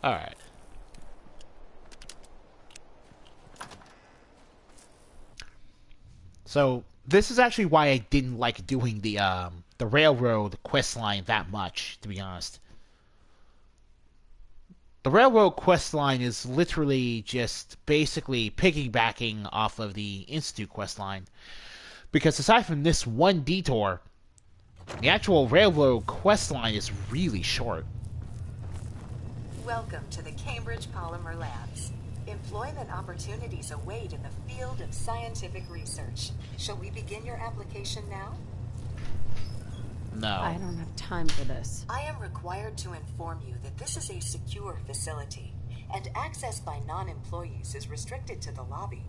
Alright. So, this is actually why I didn't like doing the railroad quest line that much, to be honest. The railroad quest line is literally just basically piggybacking off of the Institute quest line. Because aside from this one detour, the actual railroad quest line is really short. Welcome to the Cambridge Polymer Labs. Employment opportunities await in the field of scientific research. Shall we begin your application now? No. I don't have time for this. I am required to inform you that this is a secure facility, and access by non-employees is restricted to the lobby.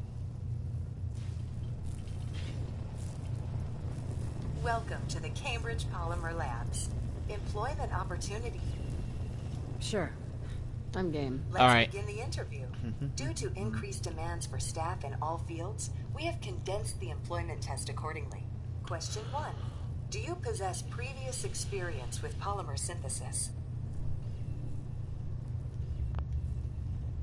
Welcome to the Cambridge Polymer Labs. Employment opportunity. Sure. I'm game. Let's begin the interview. Due to increased demands for staff in all fields, we have condensed the employment test accordingly. Question 1. Do you possess previous experience with polymer synthesis?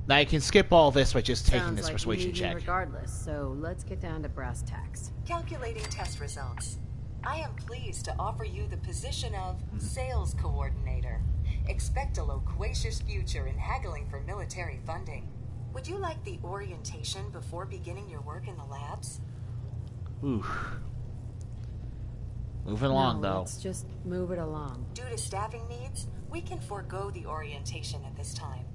Now you can skip all this by just taking Sounds this like persuasion you need me check. regardless, so let's get down to brass tacks. Calculating test results. I am pleased to offer you the position of sales coordinator. Expect a loquacious future in haggling for military funding. Would you like the orientation before beginning your work in the labs? Oof. Moving along, though. Let's just move it along. Due to staffing needs, we can forego the orientation at this time.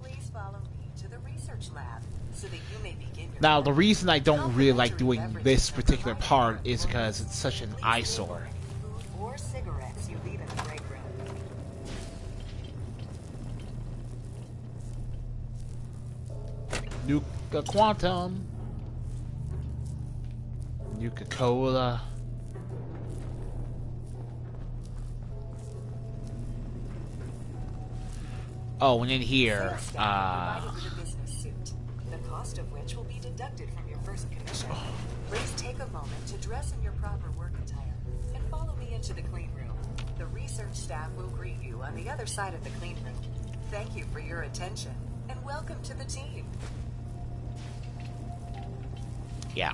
Please follow me to the research lab so that you may begin your Now, the reason I don't really like doing this particular part is because it's such an eyesore. food or cigarettes you leave in the break room. Nuka Quantum. Nuka Cola. Oh, and in here, Provided with a business suit, the cost of which will be deducted from your first commission. Please take a moment to dress in your proper work attire and follow me into the clean room. The research staff will greet you on the other side of the clean room. Thank you for your attention and welcome to the team. yeah.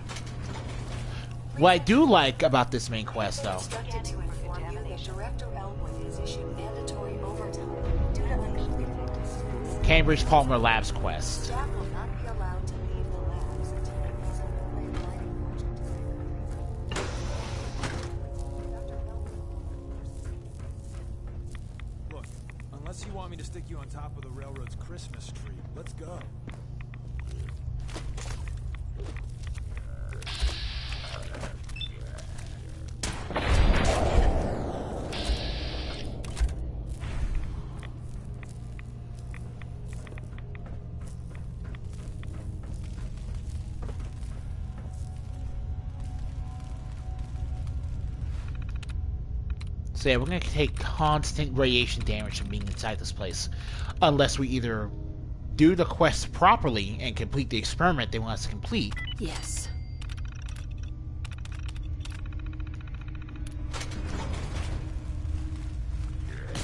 What I do like about this main quest, though, Instructed to inform you that Director Elwood has issued mandatory overtime due to uncompleted activities. Cambridge Palmer Labs quest. Staff will not be allowed to leave the labs until the present lighting project is complete. Look, want me to stick you on top of the railroad's Christmas tree. Let's go. So yeah, we're gonna take constant radiation damage from being inside this place, unless we either do the quest properly and complete the experiment they want us to complete. Yes.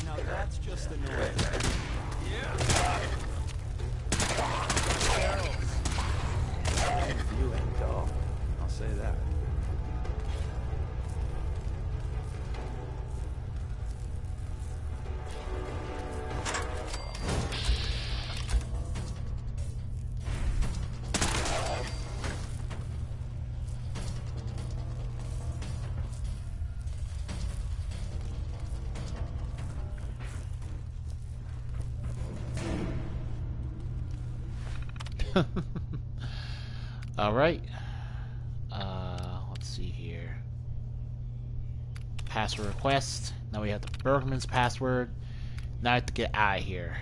Now that's just annoying. You ain't dull. I'll say that. All right. Let's see here. Password request. Now we have the Bergman's password. Now I have to get out of here.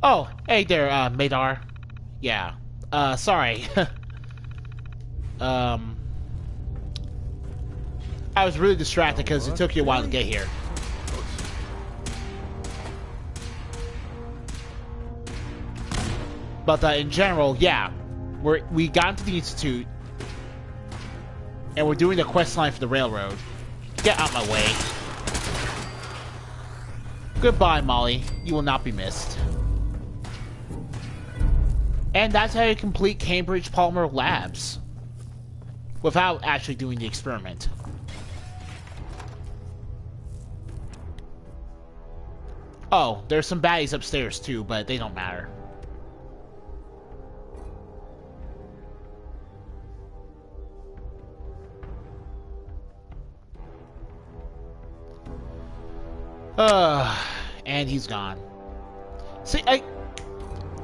Oh, hey there, Madar. Yeah. Sorry. I was really distracted because it took you a while to get here. But in general, yeah, we got into the Institute, and we're doing the quest line for the railroad. Get out my way. Goodbye, Molly. You will not be missed. And that's how you complete Cambridge Polymer Labs, without actually doing the experiment. Oh, there's some baddies upstairs too, but they don't matter. And he's gone. See,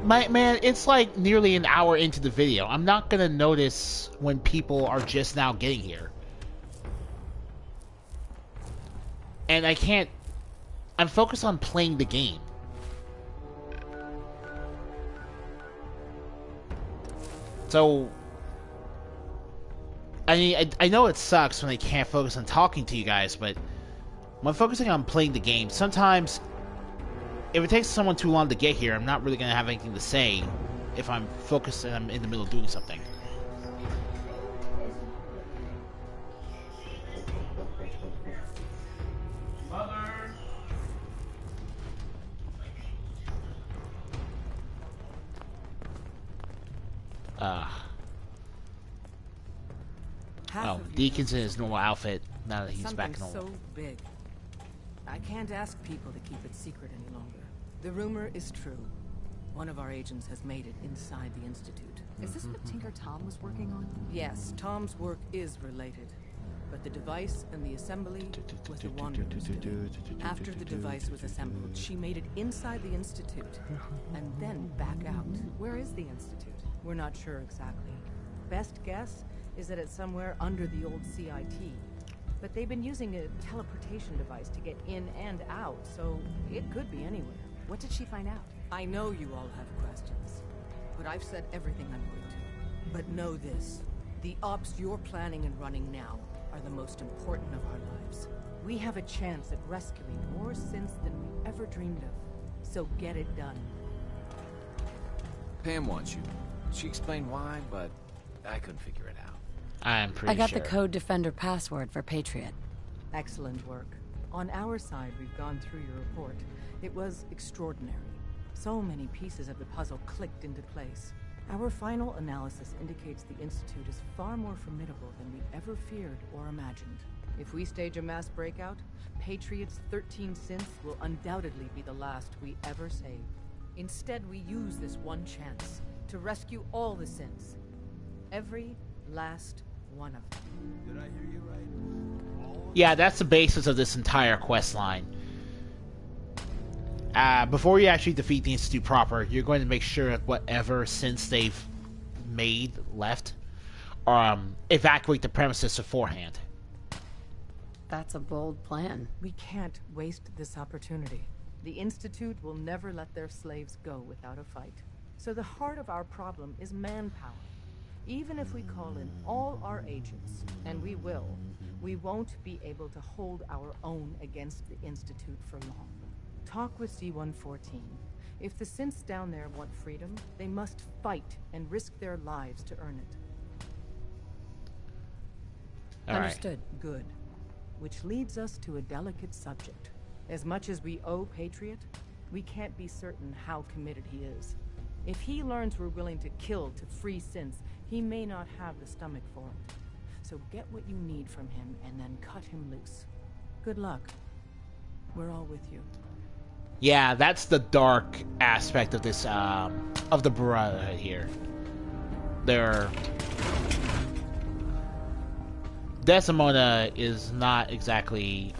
man, it's like nearly an hour into the video. I'm not gonna notice when people are just now getting here. And I can't... I'm focused on playing the game. So... I mean, I know it sucks when I can't focus on talking to you guys, but... when I'm focusing on playing the game, sometimes... if it takes someone too long to get here, I'm not really going to have anything to say if I'm focused and I'm in the middle of doing something. Mother! Oh, Deacon's in his normal outfit now that he's back in normal. So big. I can't ask people to keep it secret any longer. The rumor is true. One of our agents has made it inside the Institute. Is this what Tinker Tom was working on? Yes, Tom's work is related. But the device and the assembly was the one who was doing. After the device was assembled, she made it inside the Institute, and then back out. Where is the Institute? We're not sure exactly. Best guess is that it's somewhere under the old CIT. But they've been using a teleportation device to get in and out, so it could be anywhere. What did she find out? I know you all have questions, but I've said everything I'm going to. But know this, the ops you're planning and running now are the most important of our lives. We have a chance at rescuing more synths than we ever dreamed of, so get it done. Pam wants you. She explained why, but I couldn't figure it out. I'm pretty I got sure. the Code Defender password for Patriot. Excellent work. On our side, we've gone through your report. It was extraordinary. So many pieces of the puzzle clicked into place. Our final analysis indicates the Institute is far more formidable than we ever feared or imagined. If we stage a mass breakout, Patriot's 13 synths will undoubtedly be the last we ever save. Instead, we use this one chance to rescue all the synths. Every last one of them. Did I hear you right? Yeah, that's the basis of this entire quest line. Before you actually defeat the Institute proper, you're going to make sure that whatever synths they've made left, evacuate the premises beforehand. That's a bold plan. We can't waste this opportunity. The Institute will never let their slaves go without a fight. So the heart of our problem is manpower. Even if we call in all our agents, and we will, we won't be able to hold our own against the Institute for long. Talk with C-114. If the synths down there want freedom, they must fight and risk their lives to earn it. All Understood. Right. Good. Which leads us to a delicate subject. As much as we owe Patriot, we can't be certain how committed he is. If he learns we're willing to kill to free synths, he may not have the stomach for it. So get what you need from him and then cut him loose. Good luck. We're all with you. Yeah, that's the dark aspect of this, of the Brotherhood here. Desdemona is not exactly...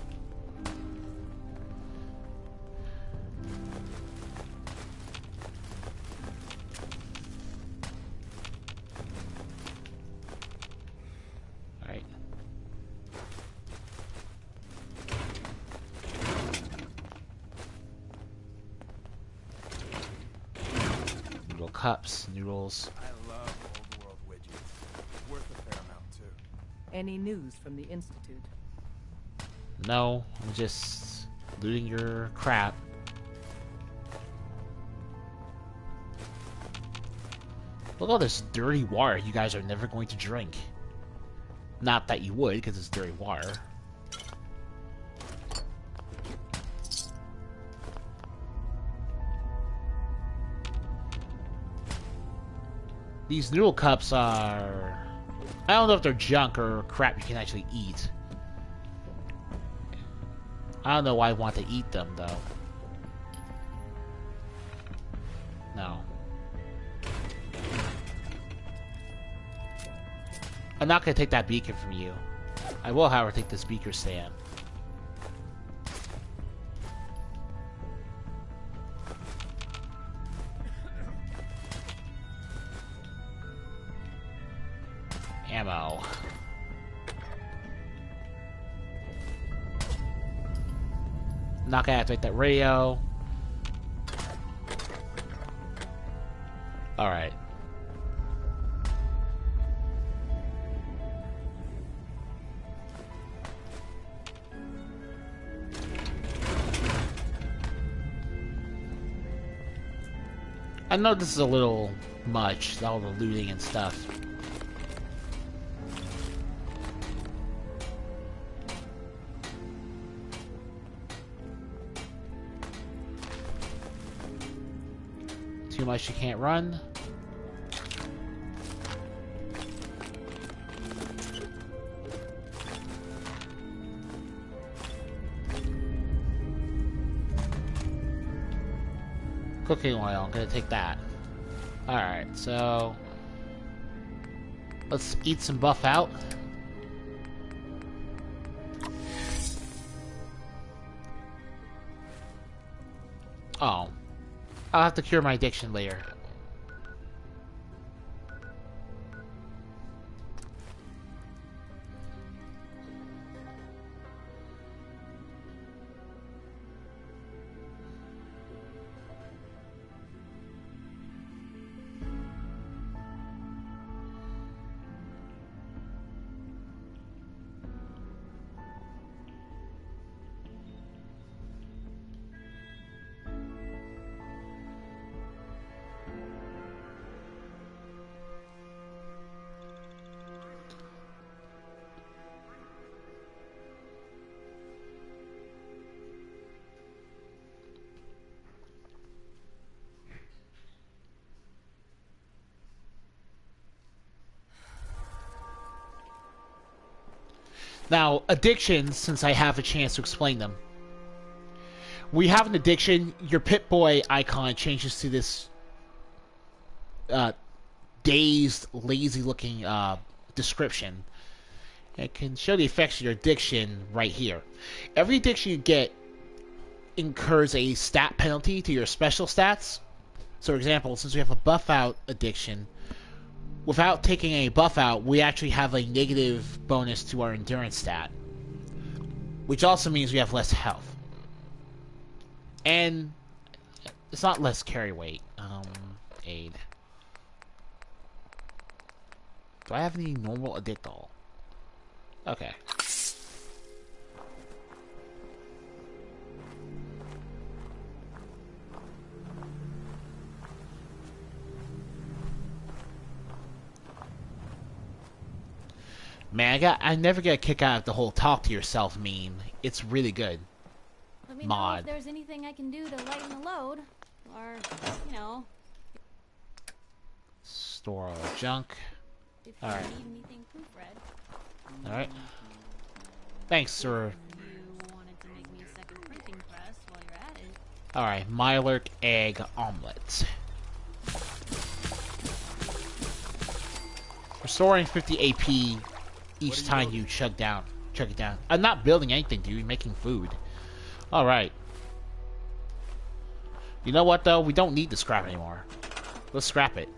Alright. Noodle cups, noodles. I love old world widgets. Worth a fair amount too. Any news from the Institute? No, I'm just looting your crap. Look at all this dirty water you guys are never going to drink. Not that you would, because it's dirty water. These noodle cups are... I don't know if they're junk or crap you can actually eat. I don't know why I want to eat them, though. No. I'm not going to take that beacon from you. I will, however, take this beaker stand. Ammo. Not gonna activate that radio. Alright. I know this is a little much, all the looting and stuff. Too much you can't run. Cooking oil, I'm gonna take that. Alright, so let's eat some buff out. Oh. I'll have to cure my addiction later. Now, addictions, since I have a chance to explain them. We have an addiction, your Pip-Boy icon changes to this dazed, lazy-looking description. It can show the effects of your addiction right here. Every addiction you get incurs a stat penalty to your special stats. So, for example, since we have a buff out addiction, without taking a buff out, we actually have a negative bonus to our endurance stat, which also means we have less health. And it's not less carry weight. Aid. Do I have any normal addictol? Okay. Man, I never get a kick out of the whole talk to yourself meme. It's really good. Let me know if there's anything I can do to lighten the load. Or, you know. Store all the junk. If you Alright. need anything proofread. Alright. Thanks, sir. You wanted to make me a second printing press while you're at it. Alright, Mylark egg omelets. Restoring 50 AP each time you chug it down. I'm not building anything, dude. I'm making food. Alright. You know what, though? We don't need the scrap anymore. Let's scrap it.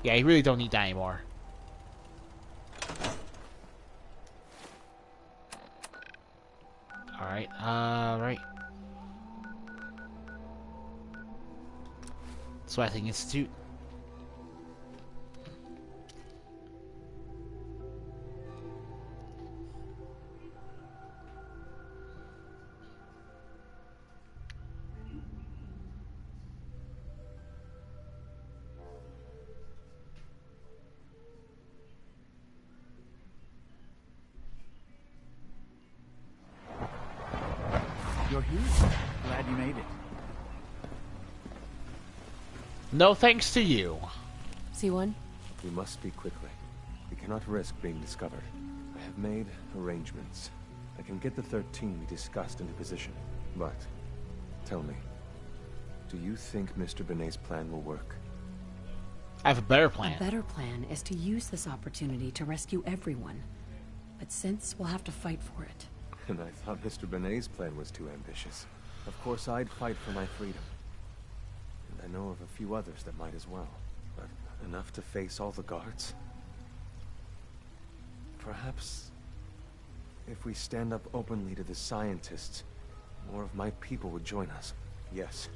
Yeah, you really don't need that anymore. Alright, right. Swathing Institute. You're here? Glad you made it. No thanks to you. C1? We must speak quickly. We cannot risk being discovered. I have made arrangements. I can get the 13 we discussed into position. But, tell me, do you think Mr. Benet's plan will work? I have a better plan. A better plan is to use this opportunity to rescue everyone. But since we'll have to fight for it. And I thought Mr. Benet's plan was too ambitious. Of course, I'd fight for my freedom. And I know of a few others that might as well. But enough to face all the guards? Perhaps if we stand up openly to the scientists, more of my people would join us. Yes.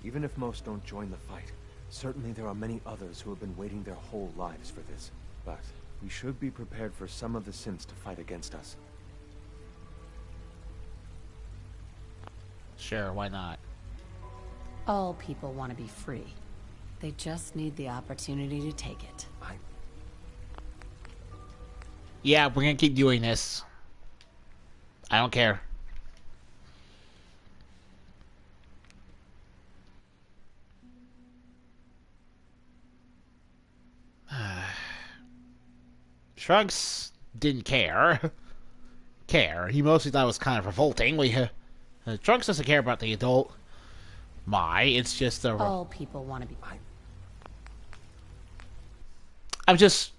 Even if most don't join the fight, certainly there are many others who have been waiting their whole lives for this. But we should be prepared for some of the synths to fight against us. Sure, why not? All people want to be free. They just need the opportunity to take it. Yeah, we're gonna keep doing this. I don't care. Trunks didn't care. He mostly thought it was kind of revolting. Trunks doesn't care about the adult. It's just a... All people want to be... I'm just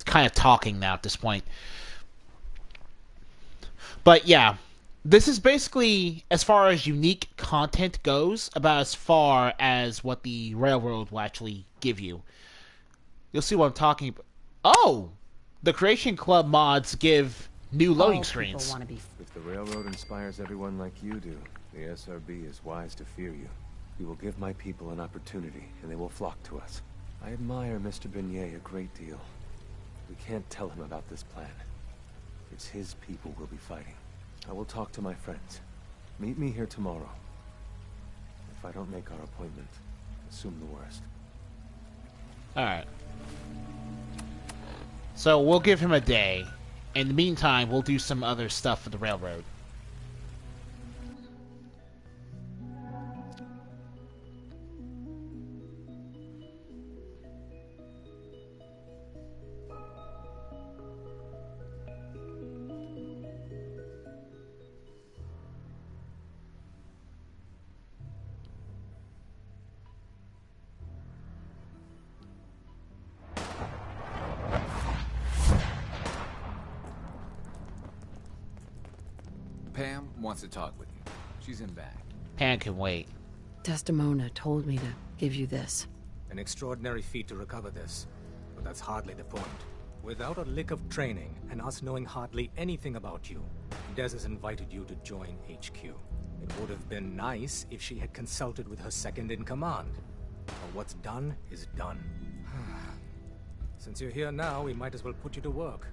kind of talking now at this point. But yeah, this is basically, as far as unique content goes, about as far as what the Railroad will actually give you. You'll see what I'm talking about. Oh! The Creation Club mods give new loading screens. If the Railroad inspires everyone like you do, the SRB is wise to fear you. We will give my people an opportunity, and they will flock to us. I admire Mr. Benet a great deal. We can't tell him about this plan. It's his people we'll be fighting. I will talk to my friends. Meet me here tomorrow. If I don't make our appointment, assume the worst. Alright. So we'll give him a day. In the meantime, we'll do some other stuff for the Railroad. Pam wants to talk with you. She's in back. Pan can wait. Desdemona told me to give you this. An extraordinary feat to recover this, but that's hardly the point. Without a lick of training, and us knowing hardly anything about you, Des has invited you to join HQ. It would have been nice if she had consulted with her second-in-command. But what's done is done. Since you're here now, we might as well put you to work.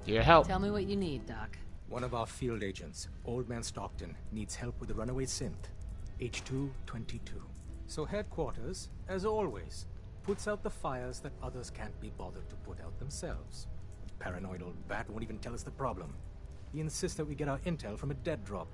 Your help. Tell me what you need, Doc. One of our field agents, Old Man Stockton, needs help with the runaway synth. H222. So headquarters, as always, puts out the fires that others can't be bothered to put out themselves. Paranoid old bat won't even tell us the problem. He insists that we get our intel from a dead drop.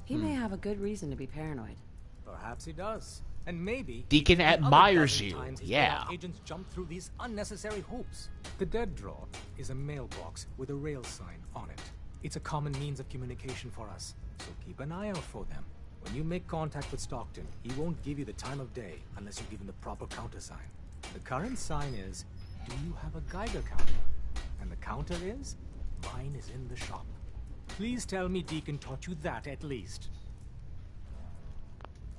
He may have a good reason to be paranoid. Perhaps he does. And maybe Deacon the other admires dozen you. times he's Yeah. let our agents jump through these unnecessary hoops. The dead drop is a mailbox with a rail sign on it. It's a common means of communication for us, so keep an eye out for them. When you make contact with Stockton, he won't give you the time of day unless you give him the proper countersign. The current sign is, do you have a Geiger counter? And the counter is, mine is in the shop. Please tell me Deacon taught you that at least.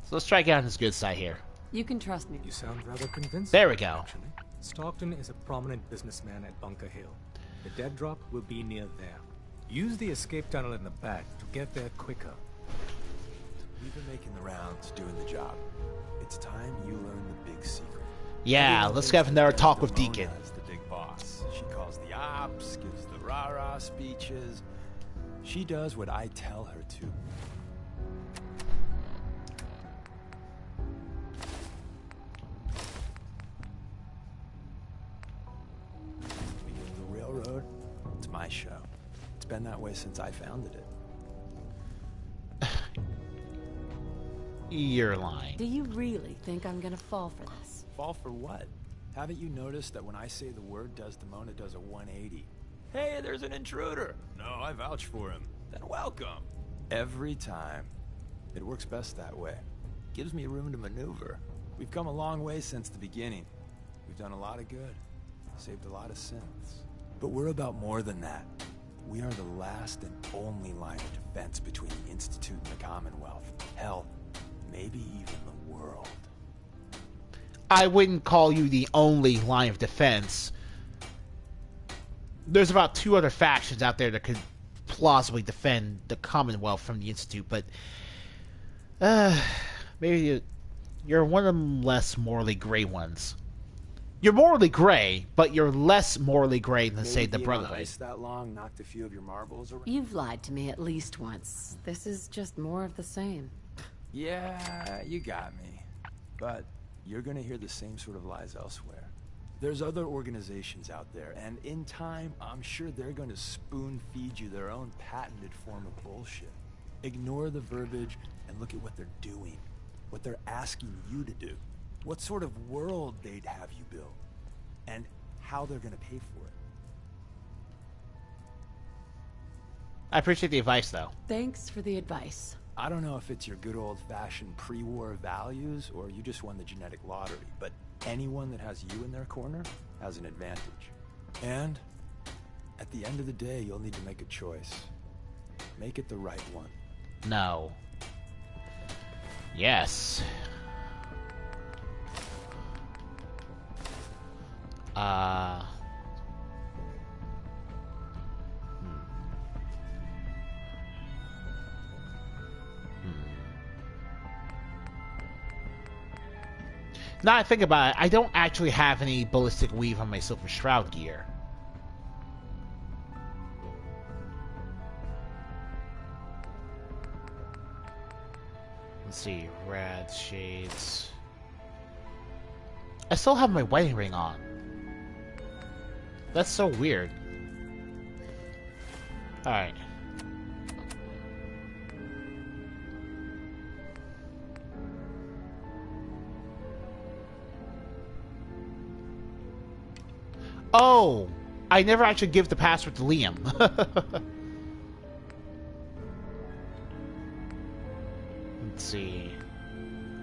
So let's try to get on his good side here. You can trust me. You sound rather convincing. There we go. Actually. Stockton is a prominent businessman at Bunker Hill. The dead drop will be near there. Use the escape tunnel in the back to get there quicker. We've been making the rounds, doing the job. It's time you learn the big secret. Yeah, Everyone let's thinks have another that talk with Desdemona Deacon. is the big boss. She calls the ops, gives the rah-rah speeches. She does what I tell her to. The railroad, it's my show. It's been that way since I founded it. You're lying. Do you really think I'm gonna fall for this? Fall for what? Haven't you noticed that when I say the word, Desdemona does a 180? Hey, there's an intruder! No, I vouch for him. Then welcome! Every time. It works best that way. Gives me room to maneuver. We've come a long way since the beginning. We've done a lot of good. Saved a lot of synths. But we're about more than that. We are the last and only line of defense between the Institute and the Commonwealth. Hell, maybe even the world. I wouldn't call you the only line of defense. There's about 2 other factions out there that could plausibly defend the Commonwealth from the Institute, but maybe you're one of the less morally gray ones. You're morally gray, but you're less morally gray than, say, the Brotherhood. Ice that long knocked a few of your marbles around. You've lied to me at least once. This is just more of the same. Yeah, you got me. But you're gonna hear the same sort of lies elsewhere. There's other organizations out there, and in time, I'm sure they're gonna spoon-feed you their own patented form of bullshit. Ignore the verbiage and look at what they're doing. What they're asking you to do. What sort of world they'd have you build. And how they're gonna pay for it. I appreciate the advice, though. Thanks for the advice. I don't know if it's your good old-fashioned pre-war values or you just won the genetic lottery, but anyone that has you in their corner has an advantage. And at the end of the day, you'll need to make a choice. Make it the right one. No. Yes. Now I think about it, I don't actually have any ballistic weave on my Silver Shroud gear. Let's see, red shades. I still have my wedding ring on. That's so weird. Alright. Oh! I never actually give the password to Liam. Let's see.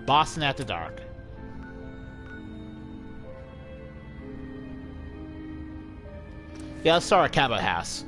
Boston After Dark. Yeah, let's start at Cabot House.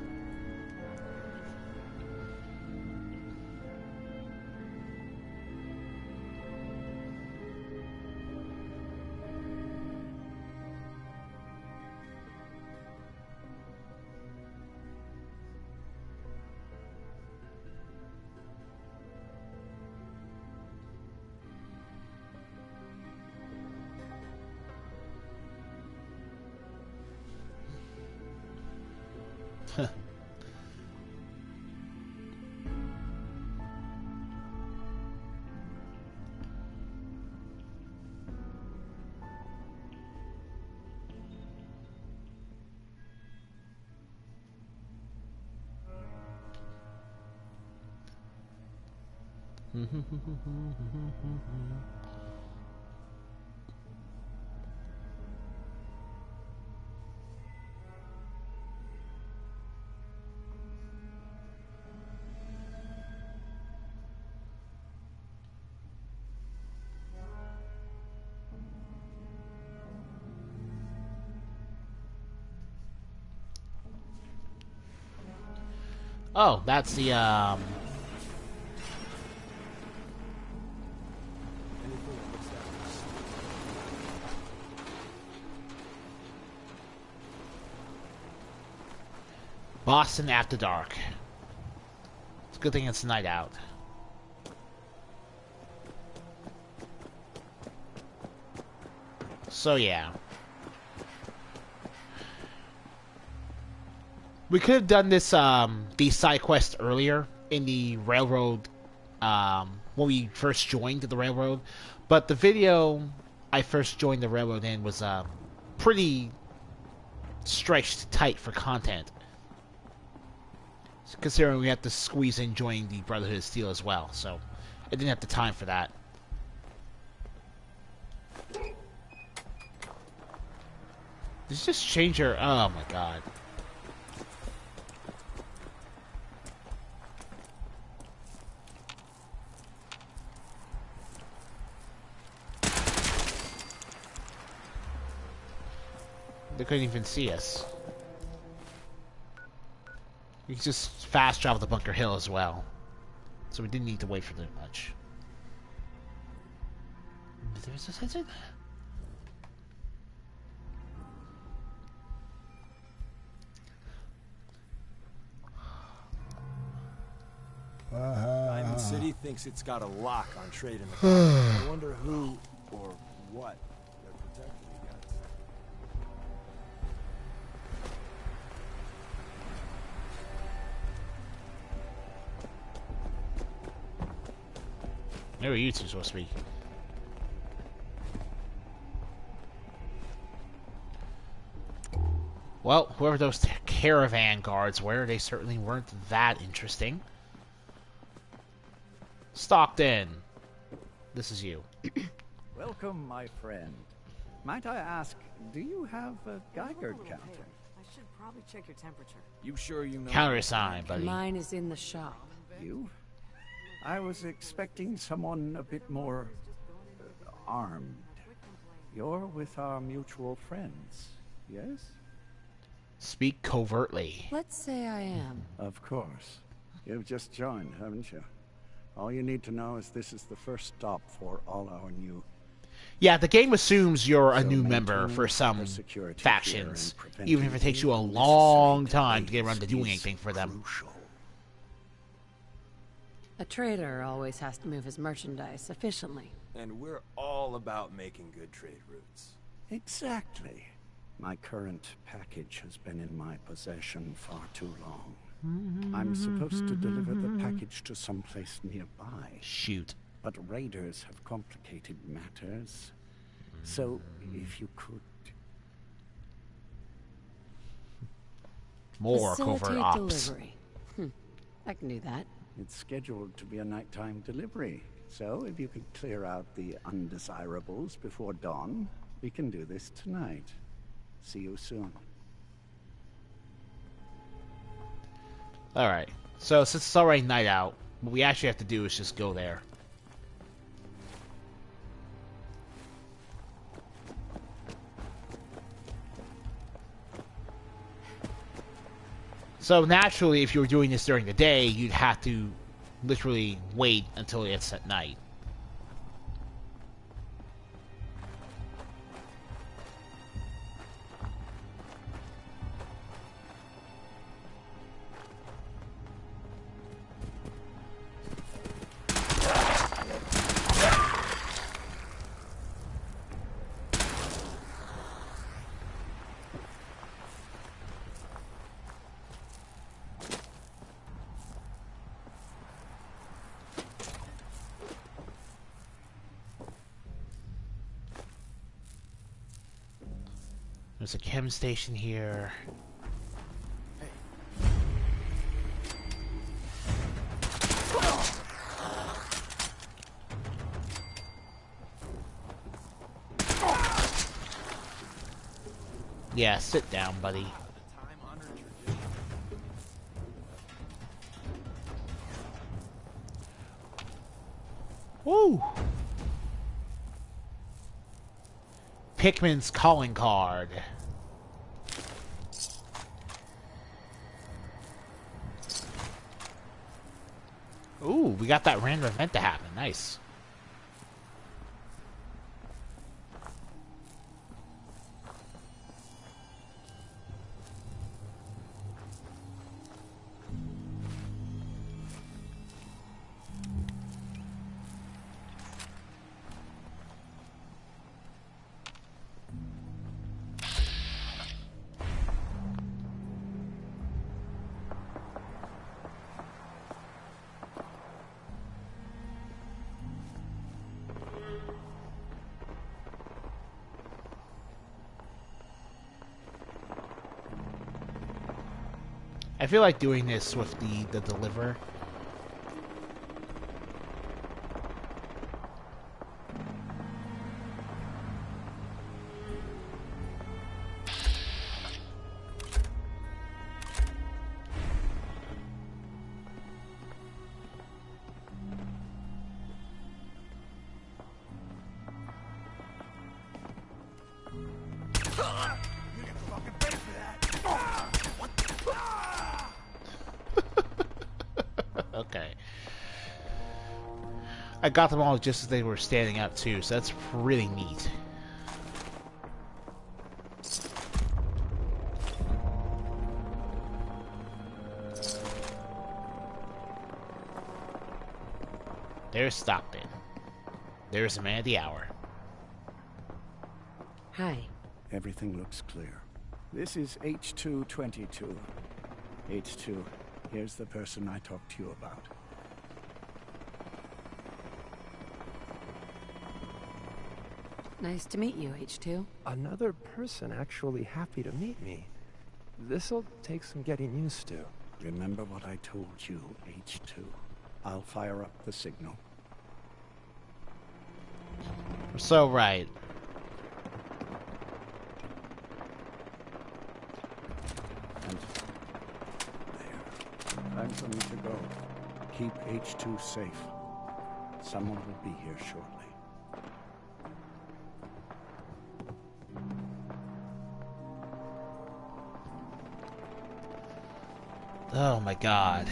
Oh, that's the Boston After Dark. It's a good thing it's night out. So yeah. We could have done this the side quest earlier in the railroad when we first joined the railroad, but the video I first joined the railroad in was pretty stretched tight for content, considering we had to squeeze in joining the Brotherhood of Steel as well, so I didn't have the time for that. Did you just change your... Oh my god. They couldn't even see us. We could just fast travel to Bunker Hill as well. So we didn't need to wait for that much. There's a sense of... Diamond City thinks it's got a lock on trade in the continent. I wonder who or what they're protecting against. Where are you two supposed to be? Well, whoever those caravan guards were, they certainly weren't that interesting. Stockton, this is you. Welcome, my friend. Might I ask, do you have a Geiger counter? I should probably check your temperature. You sure you know? Countersign, buddy. Mine is in the shop. You? I was expecting someone a bit more armed. You're with our mutual friends, yes? Speak covertly. Let's say I am. Of course. You've just joined, haven't you? All you need to know is this is the first stop for all our new... Yeah, the game assumes you're a new member for some factions, even if it takes you a long time to get around to doing anything for them. A trader always has to move his merchandise efficiently. And we're all about making good trade routes. Exactly. My current package has been in my possession far too long. I'm supposed to deliver the package to someplace nearby. Shoot. But raiders have complicated matters. So, if you could... More covert ops. Delivery. I can do that. It's scheduled to be a nighttime delivery. So, if you could clear out the undesirables before dawn, we can do this tonight. See you soon. Alright, so since it's already night out, what we actually have to do is just go there. So naturally, if you were doing this during the day, you'd have to literally wait until it's at night. There's a chem station here. Yeah, sit down, buddy. Woo! Pikmin's calling card. Ooh, we got that random event to happen. Nice. I feel like doing this with the deliver. Okay. I got them all just as they were standing up too, so that's really neat. There's Stockton. There's the man of the hour. Hi. Everything looks clear. This is H222. H2, here's the person I talked to you about. Nice to meet you, H2. Another person actually happy to meet me. This'll take some getting used to. Remember what I told you, H2. I'll fire up the signal. We're so right. And there. Time for me to go. Keep H2 safe. Someone will be here shortly. Oh my god.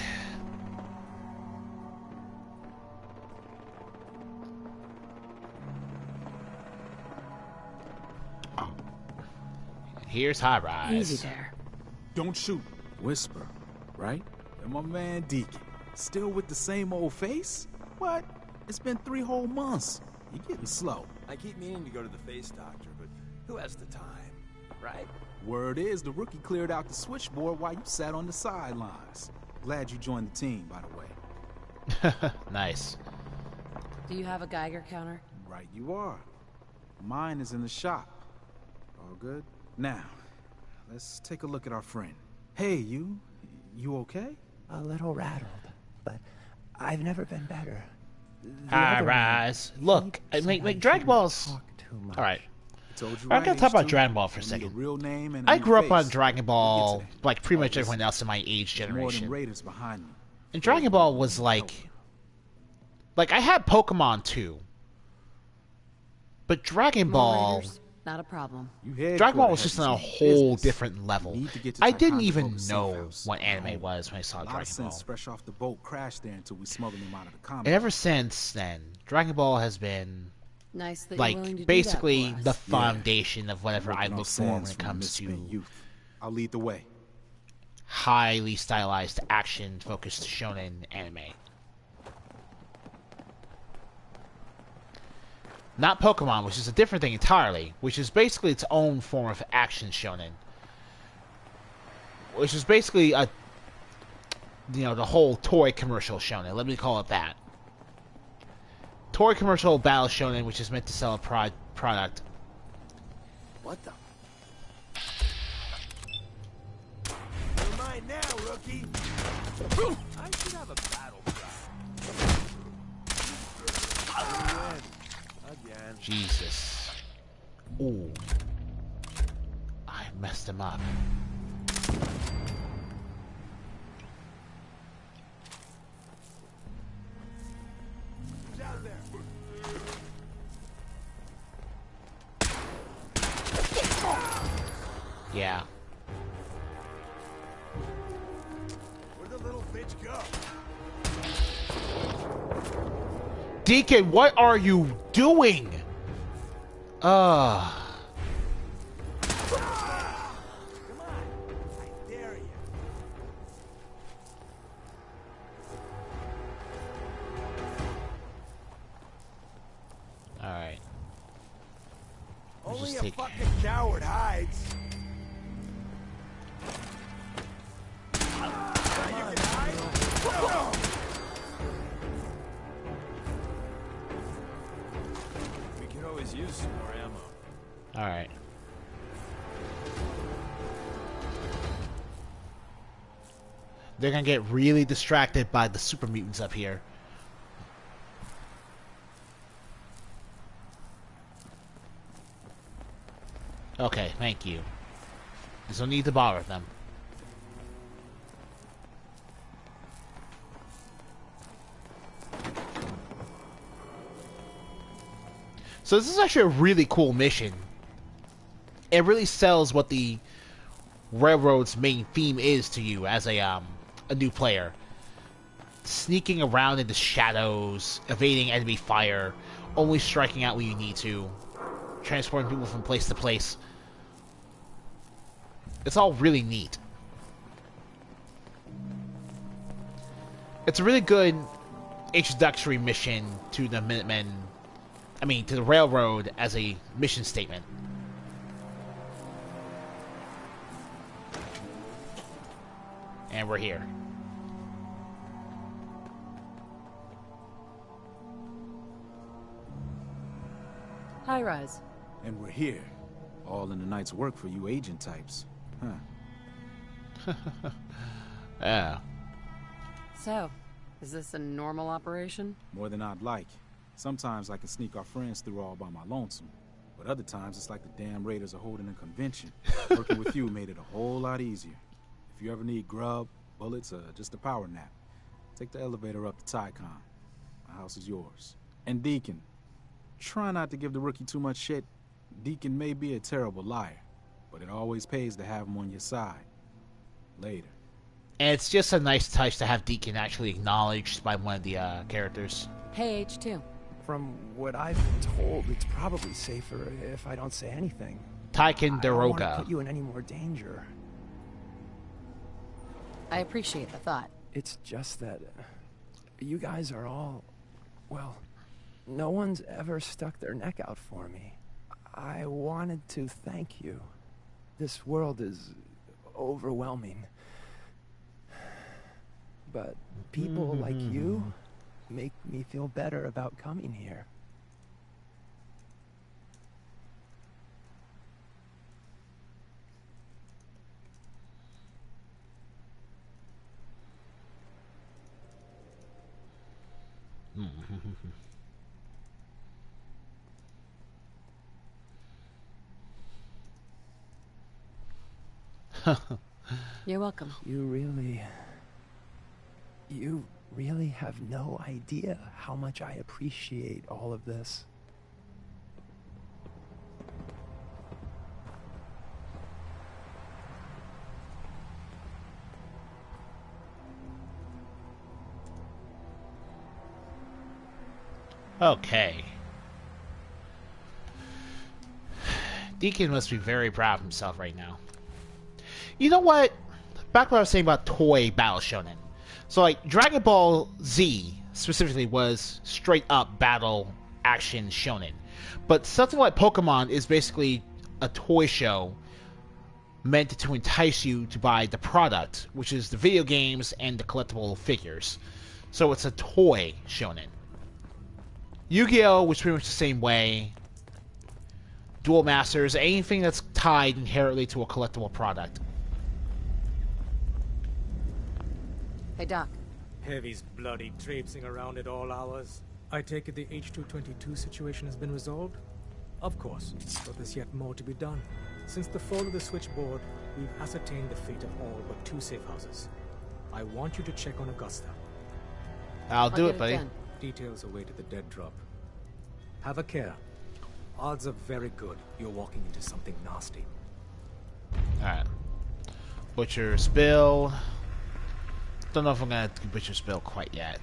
Here's High Rise. Easy there. Don't shoot. Whisper, right? And my man Deacon. Still with the same old face? What? It's been 3 whole months. You're getting slow. I keep meaning to go to the face doctor, but who has the time, right? Word is the rookie cleared out the switchboard while you sat on the sidelines. Glad you joined the team, by the way. Nice. Do you have a Geiger counter? Right you are. Mine is in the shop. All good? Now, let's take a look at our friend. Hey, you okay? A little rattled, but I've never been better. High Rise. Look, make Dragon Balls. Alright. I'm gonna talk about Dragon Ball for a second. I grew up on Dragon Ball, like pretty much everyone else in my age generation. And Dragon Ball was like I had Pokemon too, but Dragon Ball, not a problem. Dragon Ball was just on a whole different level. I didn't even know what anime was when I saw Dragon Ball. Fresh off the boat, crashed there until we smuggled him out of the And ever since then, Dragon Ball has been nice that like you're willing to basically do that for the us. foundation of whatever I look for when it comes to I'll lead the way. highly stylized, action-focused shonen anime. Not Pokemon, which is a different thing entirely, which is basically its own form of action shonen. Which is basically a, the whole toy commercial shonen. Let me call it that. Toy commercial battle shonen, which is meant to sell a product. What the? now, rookie. I should have a battle cry. Again. Jesus. Ooh. I messed him up. Down there. Yeah. Where'd the little bitch go? Deacon, what are you doing? Come on, I dare you. Alright. Only a fucking coward hides. We could always use some more ammo. Alright. They're gonna get really distracted by the super mutants up here. Okay, thank you. There's no need to bother them. So this is actually a really cool mission. It really sells what the Railroad's main theme is to you as a new player. Sneaking around in the shadows, evading enemy fire, only striking out when you need to, transporting people from place to place. It's all really neat. It's a really good introductory mission to the Minutemen. I mean, to the Railroad as a mission statement. And we're here. High rise. And we're here. All in the night's work for you agent types. Huh. Yeah. So, is this a normal operation? More than I'd like. Sometimes I can sneak our friends through all by my lonesome. But other times it's like the damn Raiders are holding a convention. Working with you made it a whole lot easier. If you ever need grub, bullets, or just a power nap, take the elevator up to Tycon. My house is yours. And Deacon, try not to give the rookie too much shit. Deacon may be a terrible liar, but it always pays to have him on your side. Later. And it's just a nice touch to have Deacon actually acknowledged by one of the characters. Hey, H2. From what I've been told, it's probably safer if I don't say anything. Tycon I don't want to Daroga. put you in any more danger. I appreciate the thought. It's just that you guys are all, well, no one's ever stuck their neck out for me. I wanted to thank you. This world is overwhelming. But people like you make me feel better about coming here. You're welcome. You really have no idea how much I appreciate all of this. Okay. Deacon must be very proud of himself right now. You know what? Back what I was saying about toy battle shonen. So, like, Dragon Ball Z, specifically, was straight-up battle action shonen. But something like Pokemon is basically a toy show meant to entice you to buy the product, which is the video games and the collectible figures. So it's a toy shonen. Yu-Gi-Oh! Was pretty much the same way. Duel Masters, anything that's tied inherently to a collectible product. Hey, Doc. Heavy's bloody traipsing around at all hours. I take it the H-222 situation has been resolved? Of course, but there's yet more to be done. Since the fall of the switchboard, we've ascertained the fate of all but 2 safe houses. I want you to check on Augusta. I'll do it, buddy. Details await at the dead drop. Have a care. Odds are very good you're walking into something nasty. Alright. Butcher's Bill. Don't know if I'm gonna do Butcher's Bill quite yet.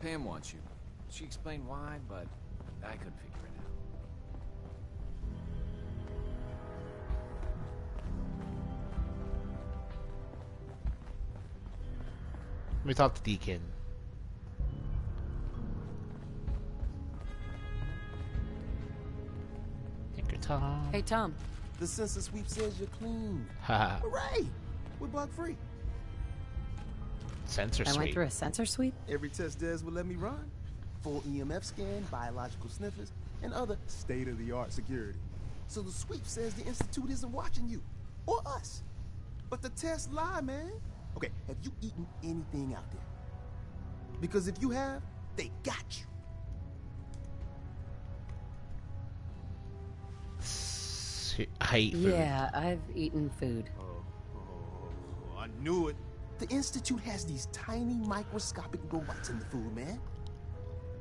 Pam wants you. She explained why, but I couldn't figure it out. Let me talk to Deacon. Tinker Tom. Hey, Tom. The census sweep says you're clean. Haha. Hooray! We're bug free. Sensor I sweep. went through a sensor sweep? Every test Des would let me run. Full EMF scan, biological sniffers, and other state-of-the-art security. So the sweep says the Institute isn't watching you. Or us. But the tests lie, man. Okay, have you eaten anything out there? Because if you have, they got you. I eat food. Yeah, I've eaten food. I knew it. The Institute has these tiny microscopic robots in the food, man.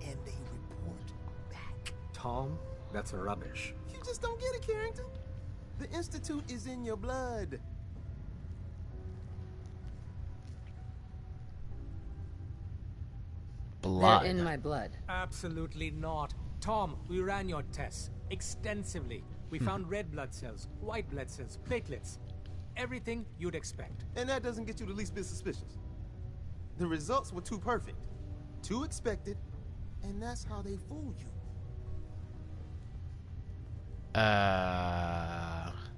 And they report back. Tom, that's rubbish. You just don't get it, Carrington. The Institute is in your blood. Blood. They're in my blood. Absolutely not. Tom, we ran your tests extensively. We found red blood cells, white blood cells, platelets. Everything you'd expect. And that doesn't get you the least bit suspicious. The results were too perfect, too expected, and that's how they fool you.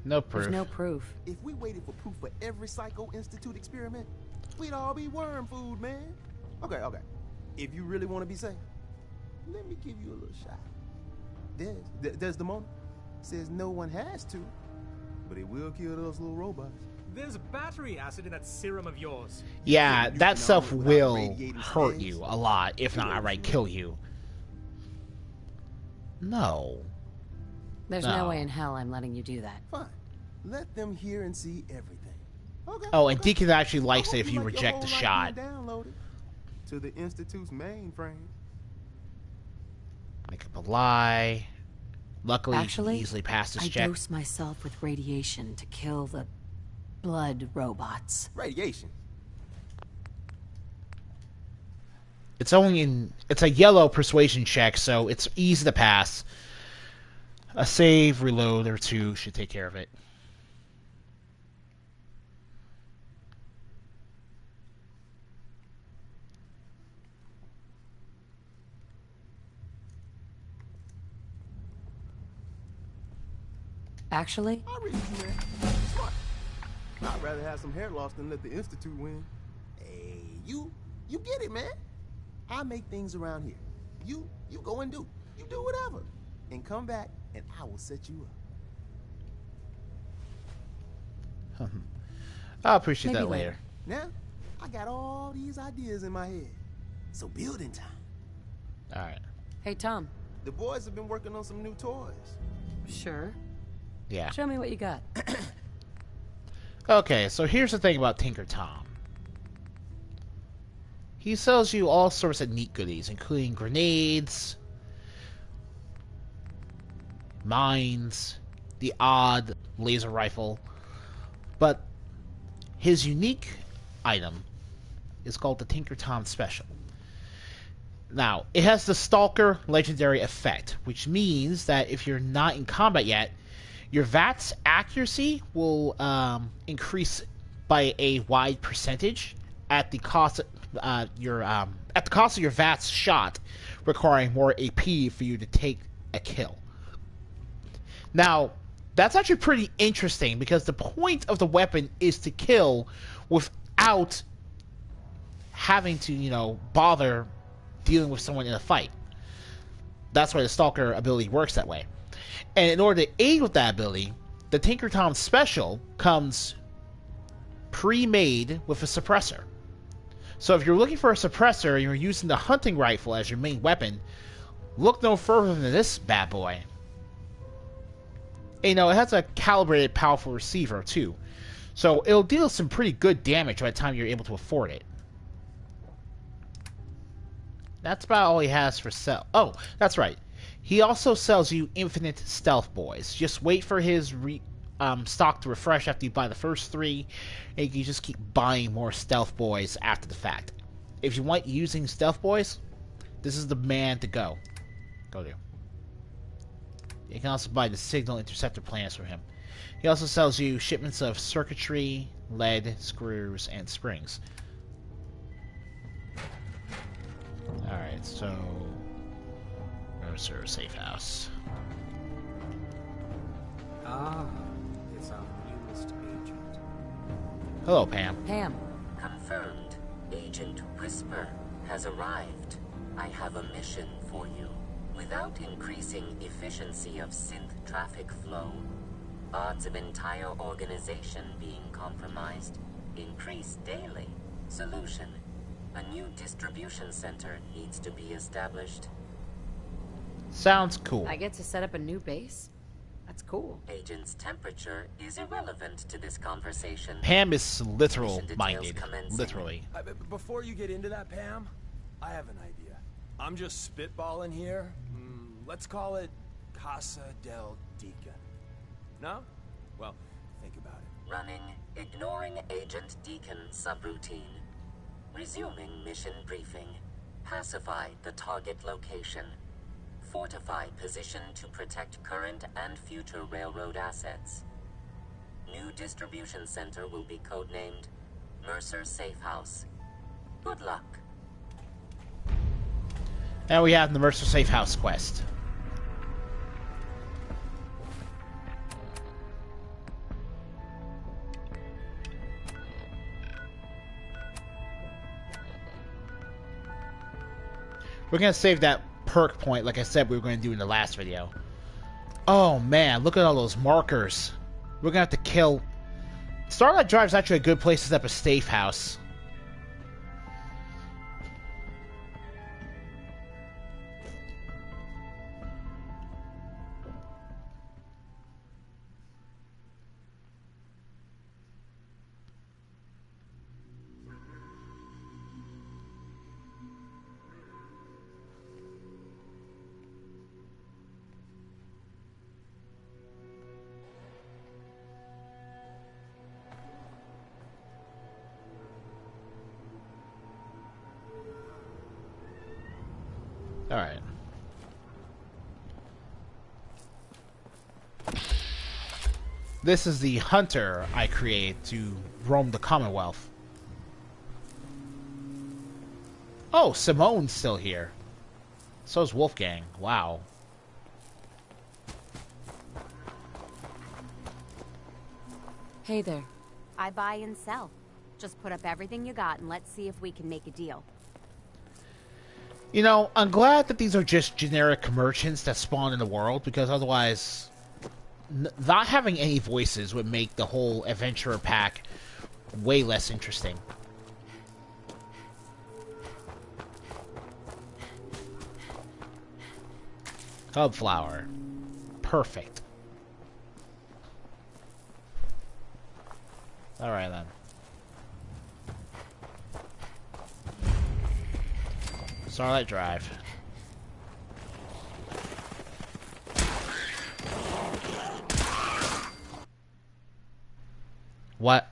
No proof. There's no proof. If we waited for proof for every Psycho Institute experiment, we'd all be worm food, man. Okay. If you really want to be safe, let me give you a little shot. Desdemona says no one has to, but it will kill those little robots. There's battery acid in that serum of yours. Yeah, that stuff will hurt you a lot, if not outright kill you. No. There's no way in hell I'm letting you do that. Fine. Let them hear and see everything. Okay. Oh, and Deacon actually likes it if you like your reject the whole life shot. being downloaded to the Institute's mainframe. Make up a lie. Luckily, Actually, he easily passed his I check. dose myself with radiation to kill the blood robots. Radiation? It's a yellow persuasion check, so it's easy to pass. A save, reload, or 2 should take care of it. Actually, I read you, man. Smart. I'd rather have some hair loss than let the Institute win. Hey, you get it, man. I make things around here. You go and do. You do whatever. And come back, and I will set you up. I'll appreciate Maybe that later. Now, I got all these ideas in my head. So building time. Alright. hey, Tom. The boys have been working on some new toys. Sure. Yeah. Show me what you got. Okay, so here's the thing about Tinker Tom. He sells you all sorts of neat goodies, including grenades, mines, the odd laser rifle, but his unique item is called the Tinker Tom Special. Now, it has the Stalker Legendary effect, which means that if you're not in combat yet, your VATS accuracy will increase by a wide percentage at the cost of your VATS shot, requiring more AP for you to take a kill. Now, that's actually pretty interesting because the point of the weapon is to kill without having to, bother dealing with someone in a fight. That's why the Stalker ability works that way. And in order to aid with that ability, the Tinker Tom Special comes pre-made with a suppressor. So if you're looking for a suppressor and you're using the hunting rifle as your main weapon, look no further than this bad boy. And, you know, it has a calibrated, powerful receiver too. So it'll deal some pretty good damage by the time you're able to afford it. That's about all he has for sale. Oh, that's right. He also sells you infinite stealth boys. Just wait for his stock to refresh after you buy the first 3, and you can just keep buying more stealth boys after the fact. If you like using stealth boys, this is the man to go. Go to. You can also buy the signal interceptor plans from him. He also sells you shipments of circuitry, lead, screws, and springs. Alright, so... Mercer Safe House. Ah, it's our newest agent. Hello, Pam. Pam. Confirmed. Agent Whisper has arrived. I have a mission for you. Without increasing efficiency of synth traffic flow, odds of entire organization being compromised increase daily. Solution: a new distribution center needs to be established. Sounds cool. I get to set up a new base? That's cool. Agent's temperature is irrelevant to this conversation. Pam is literal-minded. Literally. Before you get into that, Pam, I have an idea. I'm just spitballing here. Let's call it Casa del Deacon. No? Well, think about it. Running Ignoring Agent Deacon subroutine. Resuming mission briefing. Pacify the target location. Fortify position to protect current and future railroad assets. New distribution center will be codenamed Mercer Safe House. Good luck. And we have the Mercer Safe House quest. We're going to save that perk point like I said we were going to do in the last video. Oh man, look at all those markers. We're going to have to kill... Starlight Drive is actually a good place to set up a safe house. Alright. This is the hunter I created to roam the Commonwealth. Oh, Simone's still here. So's Wolfgang. Wow. Hey there. I buy and sell. Just put up everything you got and let's see if we can make a deal. You know, I'm glad that these are just generic merchants that spawn in the world, because otherwise, not having any voices would make the whole adventurer pack way less interesting. Hub flower. Perfect. Alright then. Starlight Drive. What?